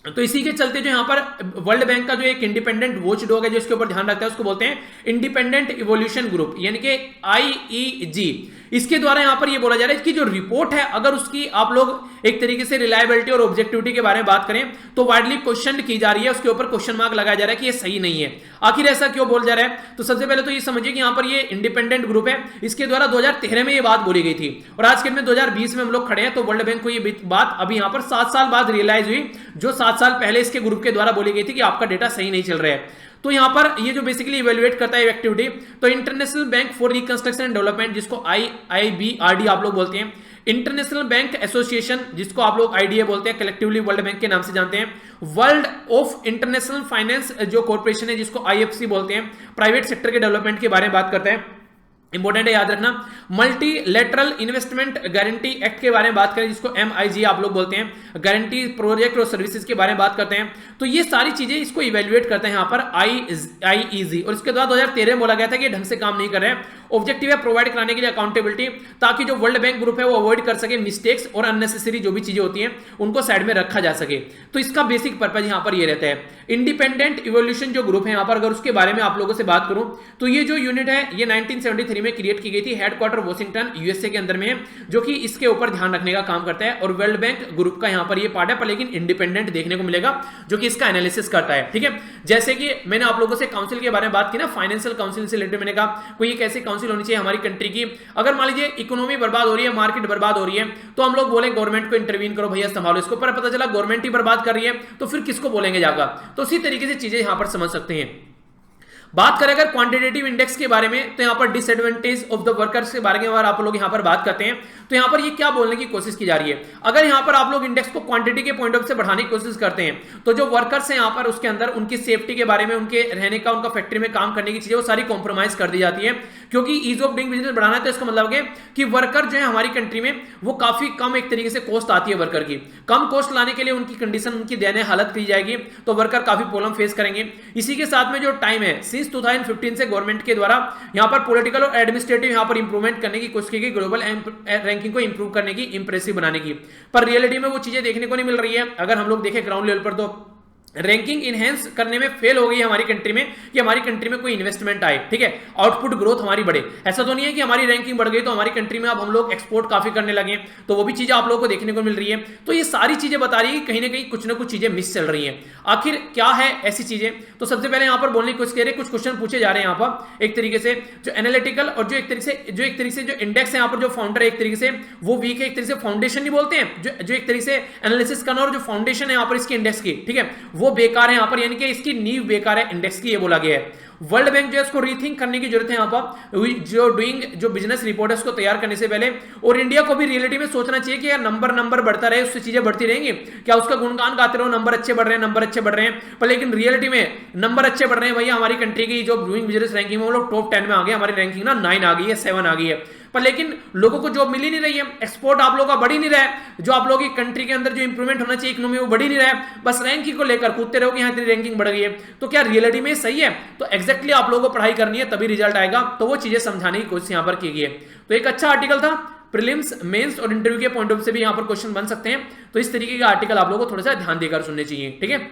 तो इसी के चलते जो यहां पर वर्ल्ड बैंक का जो एक इंडिपेंडेंट वॉच डॉग है जो इसके ऊपर ध्यान रखता है उसको बोलते हैं इंडिपेंडेंट इवोल्यूशन ग्रुप, यानी कि IEG। इसके द्वारा यहां पर ये बोला जा रहा है कि जो रिपोर्ट है अगर उसकी आप लोग एक तरीके से रिलायबिलिटी और ऑब्जेक्टिविटी के बारे में बात करें तो वाइडली क्वेश्चन की जा रही है, उसके ऊपर क्वेश्चन मार्क लगाया जा रहा है कि ये सही नहीं है। आखिर ऐसा क्यों बोल जा रहा है, तो सबसे पहले तो ये समझिए कि यहां पर ये इंडिपेंडेंट ग्रुप है, इसके द्वारा 2013 में ये बात बोली गई थी और आज के दिन में 2020 में हम लोग खड़े हैं। तो वर्ल्ड बैंक को ये बात अभी यहां पर 7 साल बाद रियलाइज हुई, जो 7 साल पहले इसके ग्रुप के द्वारा बोली गई थी कि आपका डेटा सही नहीं चल रहा है। तो यहां पर ये जो बेसिकली इवैल्यूएट करता है एक्टिविटी, तो international bank for reconstruction and development जिसको IIBRD आप लोग बोलते हैं, इंटरनेशनल बैंक एसोसिएशन जिसको आप लोग IDA बोलते हैं, कलेक्टिवली वर्ल्ड बैंक के नाम से जानते हैं, वर्ल्ड ऑफ इंटरनेशनल फाइनेंस जो कॉर्पोरेशन है जिसको IFC बोलते हैं, प्राइवेट सेक्टर के डेवलपमेंट के बारे में बात करता है। इंपॉर्टेंट है, याद रखना। मल्टीलेटरल इन्वेस्टमेंट गारंटी एक्ट के बारे में बात करें जिसको MIG आप लोग बोलते हैं, गारंटी प्रोजेक्ट और सर्विसेज के बारे में बात करते हैं। तो ये सारी चीजें इसको इवैल्यूएट करते हैं यहाँ पर IEG। और इसके बाद 2013 में बोला गया था कि ढंग से काम नहीं कर रहे हैं ऑब्जेक्टिव है प्रोवाइड कराने के लिए अकाउंटेबिलिटी, ताकि जो वर्ल्ड बैंक ग्रुप है वो अवॉइड कर सके मिस्टेक्स और अननेसेसरी जो भी चीजें होती हैं उनको साइड में रखा जा सके। तो इसका बेसिक पर्पज यहां पर ये रहता है। इंडिपेंडेंट इवोल्यूशन जो ग्रुप है यहां पर, अगर उसके बारे में आप लोगों से बात करूं तो ये जो यूनिट है ये 1973 में क्रिएट की गई थी, हेडक्वार्टर वॉशिंगटन यूएसए के अंदर में है, जो कि इसके ऊपर ध्यान रखने का काम करता है और वर्ल्ड बैंक ग्रुप का यहां पर ये पार्ट है, पर लेकिन इंडिपेंडेंट देखने को मिलेगा जो कि इसका एनालिसिस करता है। ठीक है, जैसे कि मैंने आप लोगों से काउंसिल के बारे में बात की ना, फाइनेंशियल काउंसिल से रिलेटेड मैंने कहा कोई एक ऐसी काउंसिल होनी चाहिए हमारी कंट्री की, अगर मान लीजिए इकोनॉमी बर्बाद हो रही है, मार्केट बर्बाद हो रही है, तो हम लोग बोले गवर्नमेंट को इंटरवीन करो भैया, संभालो इसको, पर पता चला गवर्नमेंट ही बर्बाद कर रही है तो फिर किसको बोलेंगे जाकर। तो इसी तरीके से चीजें यहां पर समझ सकते हैं। बात करें अगर क्वांटिटेटिव इंडेक्स के बारे में, तो यहां पर डिसएडवांटेज ऑफ द वर्कर्स के बारे में अगर आप लोग यहां पर बात करते हैं तो यहां पर ये क्या बोलने की कोशिश की जा रही है, अगर यहां पर आप लोग इंडेक्स को क्वांटिटी के पॉइंट ऑफ से बढ़ाने की कोशिश करते हैं तो जो वर्कर्स हैं यहां पर उसके अंदर उनकी सेफ्टी के बारे में, उनके रहने का, उनका फैक्ट्री में काम करने की चीजें वो सारी कॉम्प्रोमाइज कर दी जाती है, क्योंकि ईज ऑफ डूइंग बिजनेस बढ़ाना है। तो इसका मतलब है कि वर्कर जो है हमारी कंट्री में वो काफी कम एक तरीके से कॉस्ट आती है वर्कर की, कम कॉस्ट लाने के लिए उनकी कंडीशन, उनकी दयनीय हालत की जाएगी, तो वर्कर काफी प्रॉब्लम फेस करेंगे। इसी के साथ में जो टाइम है सिंस 2015 से गवर्नमेंट के द्वारा यहां पर पॉलिटिकल और एडमिनिस्ट्रेटिव यहां पर इंप्रूवमेंट करने की कोशिश की गई, ग्लोबल रैंकिंग को इंप्रूव करने की, इंप्रेसिव बनाने की, पर रियलिटी में वो चीजें देखने को नहीं मिल रही है। अगर हम लोग देखें ग्राउंड लेवल पर तो रैंकिंग इनहेंस करने में फेल हो गई हमारी कंट्री में, कि हमारी कंट्री में कोई इन्वेस्टमेंट आए, ठीक है, आउटपुट ग्रोथ हमारी बढ़े। ऐसा तो नहीं है कि हमारी रैंकिंग बढ़ गई तो हमारी कंट्री में अब हम लोग एक्सपोर्ट काफी करने लगे, तो वो भी चीजें आप लोगों को देखने को मिल रही है। तो ये सारी चीजें बता रही है कि कहीं ना कहीं कुछ ना कुछ चीजें मिस चल रही हैं। आखिर क्या है ऐसी चीजें, तो सबसे पहले यहां पर बोलने की कोशिश करें, कुछ क्वेश्चन पूछे जा रहे हैं यहां पर एक तरीके से, जो एनालिटिकल और जो एक तरीके से जो इंडेक्स है यहां पर, जो फाउंडर है एक तरीके से वो वीक है, एक तरीके से फाउंडेशन नहीं बोलते हैं, जो एक तरीके से एनालिसिस करना और जो फाउंडेशन है यहां पर इसके इंडेक्स की, ठीक है, वो बेकार है यहां पर, यानी कि इसकी नींव बेकार है इंडेक्स की, ये बोला गया है। वर्ल्ड बैंक जो है इसको रीथिंक करने की जरूरत है यहां पर, जो बिजनेस रिपोर्ट है उसको तैयार करने से पहले, और इंडिया को भी रियलिटी में सोचना चाहिए कि यार नंबर बढ़ता रहे, उससे चीजें बढ़ती रहेंगी क्या, उसका गुणगान गाते रहो नंबर अच्छे बढ़ रहे हैं, पर लेकिन रियलिटी में नंबर अच्छे बढ़ रहे हैं भैया, हमारी कंट्री की जो डूइंग बिजनेस रैंकिंग में वो लोग टॉप 10 में आ गए, हमारी रैंकिंग ना 9 आ गई है, 7 आ गई है, पर लेकिन लोगों को जॉब मिल ही नहीं रही है, एक्सपोर्ट आप लोगों का बढ़ ही नहीं रहा है, जो आप लोगों की कंट्री के अंदर जो इंप्रूवमेंट होना चाहिए इकोनॉमी वो बढ़ ही नहीं रहा है, बस रैंकिंग को लेकर कूदते रहो कि यहाँ तेरी रैंकिंग बढ़ गई है, तो क्या रियलिटी में सही है? तो एग्जैक्टली आप लोगों को पढ़ाई करनी है तभी रिजल्ट आएगा, तो वो चीजें समझाने की कोशिश यहाँ पर की गई है। तो एक अच्छा आर्टिकल था, प्रीलिम्स, मेंस और इंटरव्यू के पॉइंट ऑफ से भी यहाँ पर क्वेश्चन बन सकते हैं, तो इस तरीके का आर्टिकल आप लोगों को थोड़ा सा ध्यान देकर सुनने चाहिए। ठीक है,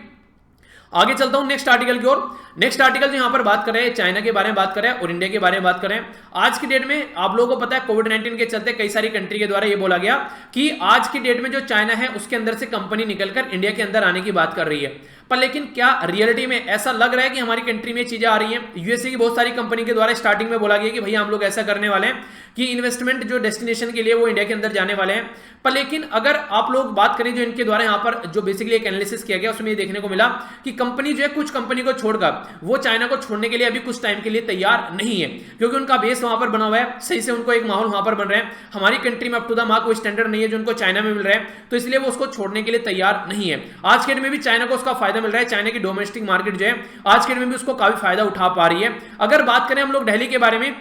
आगे चलता हूं नेक्स्ट आर्टिकल की ओर। नेक्स्ट आर्टिकल जो यहां पर बात कर रहे हैं चाइना के बारे में बात कर रहे हैं और इंडिया के बारे में बात कर रहे हैं। आज की डेट में आप लोगों को पता है कोविड-19 के चलते कई सारी कंट्री के द्वारा यह बोला गया कि आज की डेट में जो चाइना है उसके अंदर से कंपनी निकलकर इंडिया के अंदर आने की बात कर रही है, पर लेकिन क्या रियलिटी में ऐसा लग रहा है कि हमारी कंट्री में चीजें आ रही हैं? यूएसए की बहुत सारी कंपनी के द्वारा स्टार्टिंग में बोला गया कि भैया हम लोग ऐसा करने वाले हैं कि इन्वेस्टमेंट जो डेस्टिनेशन के लिए वो इंडिया के अंदर जाने वाले हैं, पर लेकिन अगर आप लोग बात करें जो इनके द्वारा यहाँ पर जो बेसिकली एक एनालिसिस किया गया उसमें ये देखने को मिला कि कंपनी जो है कुछ कंपनी को छोड़कर वो चाइना को छोड़ने के लिए अभी कुछ टाइम के लिए तैयार नहीं है, क्योंकि उनका बेस वहां पर बना हुआ है, सही से उनको एक माहौल वहां पर बन रहा है। हमारी कंट्री में अप टू द मार्क वो स्टैंडर्ड नहीं है जो उनको चाइना में मिल रहा है, तो इसलिए वो उसको छोड़ने के लिए तैयार नहीं है। आज के डेट में भी चाइना को उसका फायदा मिल रहा है, चाइना की डोमेस्टिक मार्केट जो है आज के डेट में भी उसको काफी फायदा उठा पा रही है। अगर बात करें हम लोग दिल्ली के बारे में,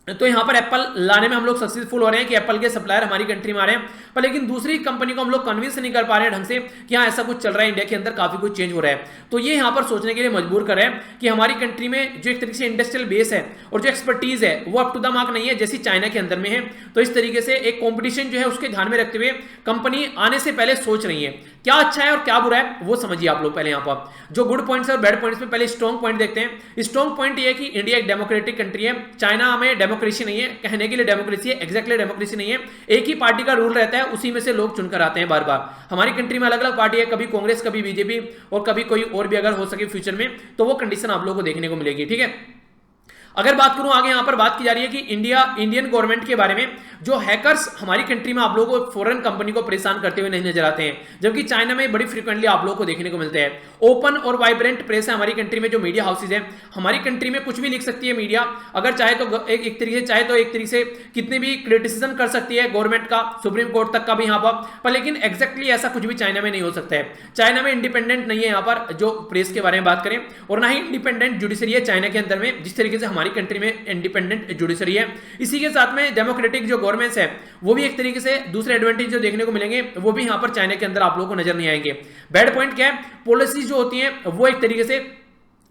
तो यहां पर एप्पल लाने में हम लोग सक्सेसफुल हो रहे हैं कि एप्पल के सप्लायर हमारी कंट्री में आ रहे हैं, पर लेकिन दूसरी कंपनी को हम लोग कन्विंस नहीं कर पा रहे हैं ढंग से कि हाँ ऐसा कुछ चल रहा है, इंडिया के अंदर काफी कुछ चेंज हो रहा है। तो ये यहां पर सोचने के लिए मजबूर कर रहे हैं कि हमारी कंट्री में जो एक तरीके से इंडस्ट्रियल बेस है और जो एक्सपर्टीज है वो अप टू द मार्क नहीं है जैसी चाइना के अंदर में है। तो इस तरीके से एक कॉम्पिटिशन जो है उसके ध्यान में रखते हुए कंपनी आने से पहले सोच रही है क्या अच्छा है और क्या बुरा है वो समझिए आप लोग। पहले यहाँ पर जो गुड पॉइंट्स और बैड पॉइंट्स में पहले स्ट्रॉन्ग पॉइंट देखते हैं। स्ट्रॉन्ग पॉइंट ये है कि इंडिया एक डेमोक्रेटिक कंट्री है, चाइना में डेमोक्रेसी नहीं है, कहने के लिए डेमोक्रेसी है, एग्जैक्टली डेमोक्रेसी नहीं है, एक ही पार्टी का रूल रहता है, उसी में से लोग चुनकर आते हैं बार बार। हमारी कंट्री में अलग अलग पार्टी है, कभी कांग्रेस कभी बीजेपी और कभी कोई और भी अगर हो सके फ्यूचर में, तो वो कंडीशन आप लोगों को देखने को मिलेगी। ठीक है, अगर बात करूं आगे यहां पर बात की जा रही है कि इंडियन गवर्नमेंट के बारे में, जो हैकर्स हमारी कंट्री में आप लोगों को फॉरेन कंपनी को परेशान करते हुए नहीं नजर आते हैं, जबकि चाइना में बड़ी फ्रीक्वेंटली आप लोगों को देखने को मिलते हैं। ओपन और वाइब्रेंट प्रेस है हमारी कंट्री में, जो मीडिया हाउसेज है हमारी कंट्री में कुछ भी लिख सकती है मीडिया, अगर चाहे तो एक तरीके से कितने भी क्रिटिसिज्म कर सकती है गवर्नमेंट का, सुप्रीम कोर्ट तक का भी यहाँ पर लेकिन एक्जैक्टली ऐसा कुछ भी चाइना में नहीं हो सकता है। चाइना में इंडिपेंडेंट नहीं है यहाँ पर जो प्रेस के बारे में बात करें, और ना ही इंडिपेंडेंट जुडिशरी है चाइना के अंदर में, जिस तरीके से हमारी कंट्री में इंडिपेंडेंट जुडिशरी है। इसी के साथ में डेमोक्रेटिक जो गवर्नमेंट्स है वो भी एक तरीके से दूसरे एडवांटेज जो देखने को मिलेंगे वो भी यहां पर चाइना के अंदर आप लोगों को नजर नहीं आएंगे। बैड पॉइंट क्या है, पॉलिसी जो होती है वो एक तरीके से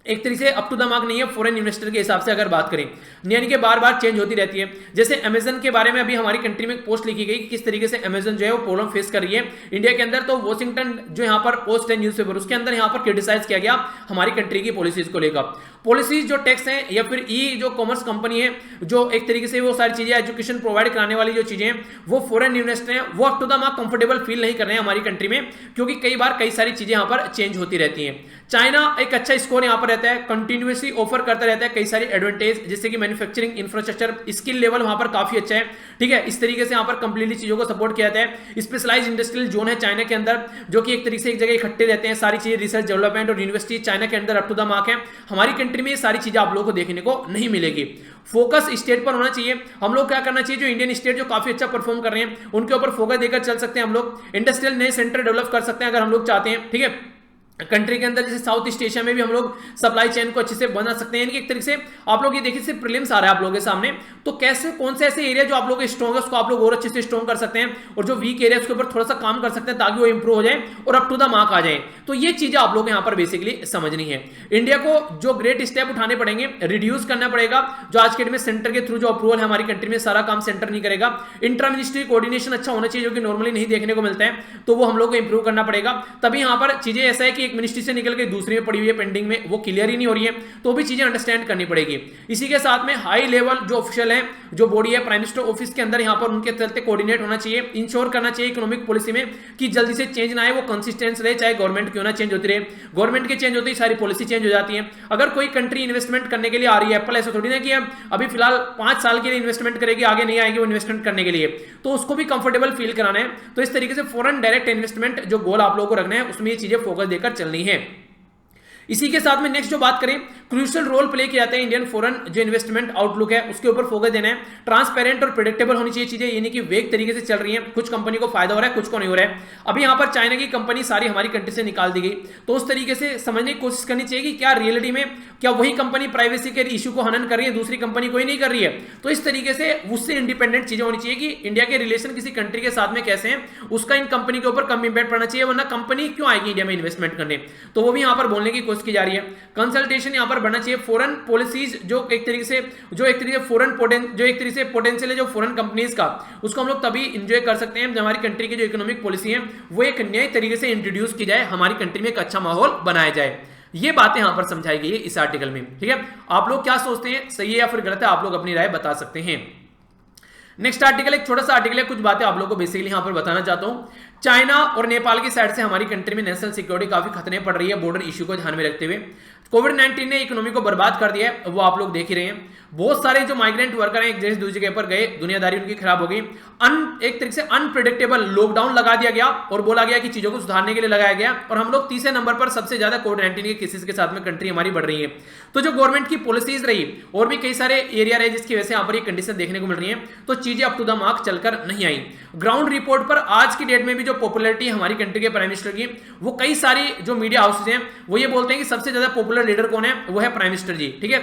एक तरीके से अप टू द मार्क नहीं है फॉरेन इन्वेस्टर के हिसाब से अगर बात करें, यानी कि बार बार चेंज होती रहती है। जैसे अमेजन के बारे में अभी हमारी कंट्री में एक पोस्ट लिखी गई कि किस तरीके से अमेजन जो है वो प्रॉब्लम फेस कर रही है इंडिया के अंदर, तो वॉशिंगटन जो यहाँ पर पोस्ट है न्यूज़पेपर, उसके अंदर यहाँ पर क्रिटिसाइज किया गया हमारी कंट्री की पॉलिसीज को लेकर। पॉलिसीज जो टैक्स है या फिर ई जो कॉमर्स कंपनी है जो एक तरीके से वो सारी चीजें एजुकेशन प्रोवाइड कराने वाली जो चीजें हैं वो फॉरेन इन्वेस्टर हैं वो up to the mark comfortable feel नहीं कर रहे हैं हमारी कंट्री में, क्योंकि कई बार कई सारी चीजें यहाँ पर चेंज होती रहती हैं। चाइना एक अच्छा स्कोर यहाँ पर रहता है, कंटिन्यूसली ऑफर करता रहता है कई सारी एडवांटेज, जैसे कि मैन्युफैक्चरिंग इंफ्रास्ट्रक्चर स्किल लेवल वहां पर काफी अच्छा है, ठीक है। इस तरीके से यहाँ पर कंप्लीटली चीजों को सपोर्ट किया जाता है। स्पेशलाइज इंडस्ट्रियल जोन है चाइना के अंदर, जो कि एक तरीके से एक जगह इकट्ठे रहते हैं सारी चीजें, रिसर्च डेवलपमेंट और यूनिवर्सिटी चाइना के अंदर अप टू द मार्क है। हमारी कंट्री में ये सारी चीजें आप लोगों को देखने को नहीं मिलेगी। फोकस स्टेट पर होना चाहिए। हम लोग क्या करना चाहिए, जो इंडियन स्टेट जो काफी अच्छा परफॉर्म कर रहे हैं उनके ऊपर फोकस देकर चल सकते हैं। हम लोग इंडस्ट्रियल नए सेंटर डेवलप कर सकते हैं अगर हम लोग चाहते हैं, ठीक है। कंट्री के अंदर जैसे साउथ ईस्ट एशिया में भी हम लोग सप्लाई चेन को अच्छे से बना सकते हैं। यानी कि एक तरीके से आप लोग ये देखिए से प्रीलिम्स आ रहा है आप लोगों के सामने, तो कैसे कौन से ऐसे एरिया जो आप लोग स्ट्रॉन्ग है उसको आप लोग और अच्छे से स्ट्रॉन्ग कर सकते हैं, और जो वीक एरिया उसके ऊपर थोड़ा सा काम कर सकते हैं ताकि वो इंप्रूव हो जाए और अप टू द मार्क आ जाए। तो ये चीजें आप लोग यहाँ पर बेसिकली समझनी है। इंडिया को जो ग्रेट स्टेप उठाने पड़ेंगे, रिड्यूस करना पड़ेगा जो आज के डेट में सेंटर के थ्रू जो अप्रूवल है हमारी कंट्री में सारा काम सेंटर नहीं करेगा। इंट्रा मिनिस्ट्री कोऑर्डिनेशन अच्छा होना चाहिए जो कि नॉर्मली नहीं देखने को मिलता है, तो वो हम लोग को इंप्रूव करना पड़ेगा। तभी यहाँ पर चीजें ऐसा है कि एक मिनिस्ट्री से निकल के दूसरी में पड़ी हुई है पेंडिंग में, वो क्लियर ही नहीं हो रही है, तो भी चीजें अंडरस्टैंड करनी पड़ेगी। इसी के साथ में हाई लेवल जो ऑफिशियल है, जो बॉडी है प्राइम मिनिस्टर ऑफिस के अंदर, यहां पर उनके चलते कोऑर्डिनेट होना चाहिए, इंश्योर करना चाहिए इकोनॉमिक पॉलिसी में कि जल्दी से चेंज ना आए, वो कंसिस्टेंस रहे, चाहे गवर्नमेंट क्यों ना चेंज होती रहे। गवर्नमेंट के चेंज होते ही सारी पॉलिसी चेंज हो जाती है। अगर कोई कंट्री इन्वेस्टमेंट करने के लिए आ रही है, एप्पल ऐसा थोड़ी ना कि अभी फिलहाल 5 साल के लिए इन्वेस्टमेंट करेगी, आगे नहीं आएगी वो इन्वेस्टमेंट करने के लिए, तो उसको भी कंफर्टेबल फील कराना है। तो इस तरीके से फॉरेन डायरेक्ट इन्वेस्टमेंट जो गोल आप लोगों को रखना है उसमें ये चीजें फोकस देकर चलनी है। इसी के साथ में नेक्स्ट जो बात करें, क्रूशियल रोल प्ले किया जाता है इंडियन फॉरेन जो इन्वेस्टमेंट आउटलुक है उसके ऊपर फोकस देना है। ट्रांसपेरेंट और प्रेडिक्टेबल होनी चाहिए चीजें, यानी कि वेग तरीके से चल रही है, कुछ कंपनी को फायदा हो रहा है कुछ को नहीं हो रहा है। अभी यहां पर चाइना की कंपनी सारी हमारी कंट्री से निकाल दी गई, तो उस तरीके से समझने की कोशिश करनी चाहिए कि क्या रियलिटी में क्या वही कंपनी प्राइवेसी के इश्यू को हनन कर रही है, दूसरी कंपनी कोई नहीं कर रही है। तो इस तरीके से उससे इंडिपेंडेंट चीजें होनी चाहिए कि इंडिया के रिलेशन किसी कंट्री के साथ में कैसे हैं, उसका इन कंपनी के ऊपर कम इंपैक्ट पड़ना चाहिए, वरना कंपनी क्यों आएगी इंडिया में इन्वेस्टमेंट करने। तो वो भी यहां पर बोलने की कोशिश की जा रही है। कंसल्टेशन यहां पर बढ़ना चाहिए। फॉरेन पॉलिसीज जो एक तरीके से फॉरेन जो एक तरीके से पोटेंशियल है जो फॉरेन कंपनीज का, उसको हम लोग तभी एंजॉय कर सकते हैं जब हमारी कंट्री की जो इकोनॉमिक पॉलिसी है वो एक नए तरीके से इंट्रोड्यूस की जाए, हमारी कंट्री में एक अच्छा माहौल बनाया जाए। ये बातें यहां पर समझाई गई है इस आर्टिकल में, ठीक है। आप लोग क्या सोचते हैं, सही है या फिर गलत है, आप लोग अपनी राय बता सकते हैं। नेक्स्ट आर्टिकल एक छोटा सा आर्टिकल है, कुछ बातें आप लोगों को बेसिकली यहां पर बताना चाहता हूं। चाइना और नेपाल की साइड से हमारी कंट्री में नेशनल सिक्योरिटी काफी खतरे पड़ रही है बॉर्डर इश्यू को ध्यान में रखते हुए। कोविड-19 ने इकोनॉमी को बर्बाद कर दिया है, वो आप लोग देख ही रहे हैं। बहुत सारे जो माइग्रेंट वर्कर हैं एक जगह से दूसरी जगह पर गए, दुनियादारी उनकी खराब हो गई। एक तरीके से अनप्रेडिक्टेबल लॉकडाउन लगा दिया गया और बोला गया कि चीजों को सुधारने के लिए लगाया गया, और हम लोग तीसरे नंबर पर सबसे ज्यादा कोविड-19 के केसेस के साथ में कंट्री हमारी बढ़ रही है। तो जो गवर्नमेंट की पॉलिसीज रही और भी कई सारे एरिया रहे जिसकी वजह से यहाँ पर ये कंडीशन देखने को मिल रही है, तो चीजें अप टू द मार्क चलकर नहीं आई। ग्राउंड रिपोर्ट पर आज की डेट में भी जो पॉपुलरिटी है हमारी कंट्री के प्राइम मिनिस्टर की, वो कई सारी जो मीडिया हाउसेज हैं वो ये बोलते हैं कि सबसे ज्यादा पॉपुलर लीडर कौन है, वो है प्राइम मिनिस्टर जी, ठीक है।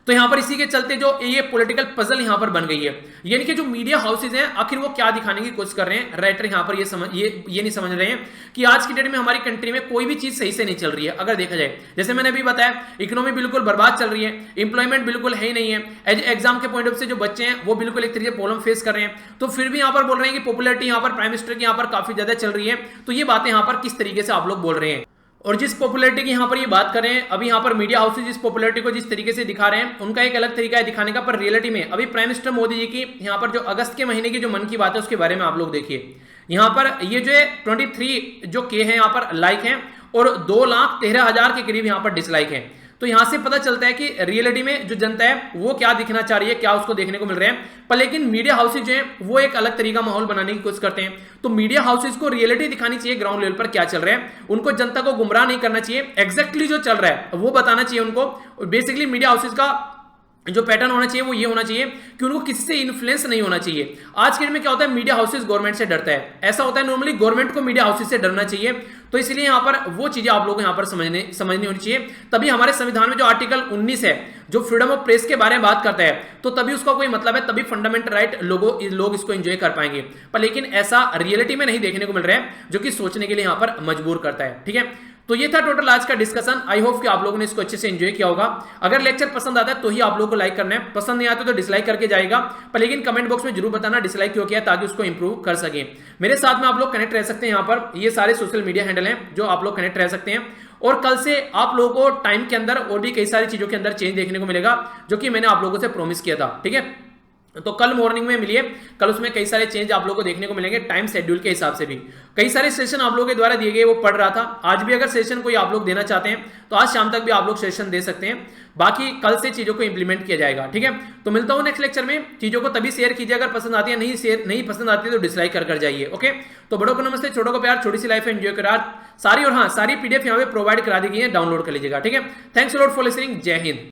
तो यहां पर इसी के चलते जो ये पॉलिटिकल पजल यहां पर बन गई है, यानी कि जो मीडिया हाउसेज हैं आखिर वो क्या दिखाने की कोशिश कर रहे हैं। राइटर यहां पर ये नहीं समझ रहे हैं कि आज की डेट में हमारी कंट्री में कोई भी चीज सही से नहीं चल रही है। अगर देखा जाए, जैसे मैंने अभी बताया, इकोनॉमी बिल्कुल बर्बाद चल रही है, इंप्लॉयमेंट बिल्कुल है ही नहीं है, एग्जाम के पॉइंट ऑफ से जो बच्चे हैं वो बिल्कुल एक तरीके से प्रॉब्लम फेस कर रहे हैं, तो फिर भी यहां पर बोल रहे हैं कि पॉपुलरिटी यहां पर प्राइम मिनिस्टर की यहां पर काफी ज्यादा चल रही है। तो ये बातें यहां पर किस तरीके से आप लोग बोल रहे हैं, और जिस पॉपुलैरिटी की यहाँ पर ये बात कर रहे हैं, अभी यहाँ पर मीडिया हाउसेज जिस पॉपुलैरिटी को जिस तरीके से दिखा रहे हैं उनका एक अलग तरीका है दिखाने का, पर रियलिटी में अभी प्राइम मिनिस्टर मोदी जी की यहाँ पर जो अगस्त के महीने की जो मन की बात है उसके बारे में आप लोग देखिए। यहाँ पर ये जो है 23 जो के है यहाँ पर लाइक हैं और 2,13,000 के करीब यहाँ पर डिसलाइक है। तो यहां से पता चलता है कि रियलिटी में जो जनता है वो क्या दिखना चाह रही है, क्या उसको देखने को मिल रहा है। पर लेकिन मीडिया हाउसेज जो हैं वो एक अलग तरीका माहौल बनाने की कोशिश करते हैं। तो मीडिया हाउसेज को रियलिटी दिखानी चाहिए, ग्राउंड लेवल पर क्या चल रहा है, उनको जनता को गुमराह नहीं करना चाहिए, एग्जैक्टली जो चल रहा है वो बताना चाहिए उनको। बेसिकली मीडिया हाउसेज का जो पैटर्न होना चाहिए वो ये होना चाहिए कि उनको किसी से इन्फ्लुएंस नहीं होना चाहिए। आज के दिन में क्या होता है, मीडिया हाउसेज गवर्नमेंट से डरता है, ऐसा होता है नॉर्मली गवर्नमेंट को मीडिया हाउसेज से डरना चाहिए। तो इसलिए यहां पर वो चीजें आप लोगों को यहां पर समझनी होनी चाहिए। तभी हमारे संविधान में जो आर्टिकल 19 है जो फ्रीडम ऑफ प्रेस के बारे में बात करता है, तो तभी उसका कोई मतलब है, तभी फंडामेंटल राइट लोग इसको एंजॉय कर पाएंगे। पर लेकिन ऐसा रियलिटी में नहीं देखने को मिल रहा है, जो कि सोचने के लिए यहां पर मजबूर करता है, ठीक है। तो ये था टोटल आज का डिस्कशन। आई होप कि आप लोगों ने इसको अच्छे से एंजॉय किया होगा। अगर लेक्चर पसंद आता है तो ही आप लोगों को लाइक करना है, पसंद नहीं आता तो डिसलाइक करके जाएगा, पर लेकिन कमेंट बॉक्स में जरूर बताना डिसलाइक क्यों किया, ताकि उसको इंप्रूव कर सके। मेरे साथ में आप लोग कनेक्ट रह सकते हैं, यहाँ पर ये सारे सोशल मीडिया हैंडल हैं जो आप लोग कनेक्ट रह सकते हैं। और कल से आप लोगों को टाइम के अंदर और भी कई सारी चीजों के अंदर चेंज देखने को मिलेगा, जो कि मैंने आप लोगों से प्रॉमिस किया था। ठीक है, तो कल मॉर्निंग में मिलिए, कल उसमें कई सारे चेंज आप लोगों को देखने को मिलेंगे टाइम शेड्यूल के हिसाब से भी। कई सारे सेशन आप लोगों के द्वारा दिए गए वो पढ़ रहा था। आज भी अगर सेशन कोई आप लोग देना चाहते हैं तो आज शाम तक भी आप लोग सेशन दे सकते हैं। बाकी कल से चीजों को इंप्लीमेंट किया जाएगा। ठीक है, तो मिलता हूं नेक्स्ट लेक्चर में। चीजों को तभी शेयर कीजिए अगर पसंद आती है, नहीं पसंद आती है तो डिसलाइक कर जाइए। ओके, तो बड़ों को नमस्ते, छोटों को प्यार, छोटी सी लाइफ एंजॉय करा सारी। और हाँ, सारी पीडीएफ यहाँ पे प्रोवाइड करा दी गई है, डाउनलोड कर लीजिएगा। ठीक है, thanks a lot for listening. जय हिंद।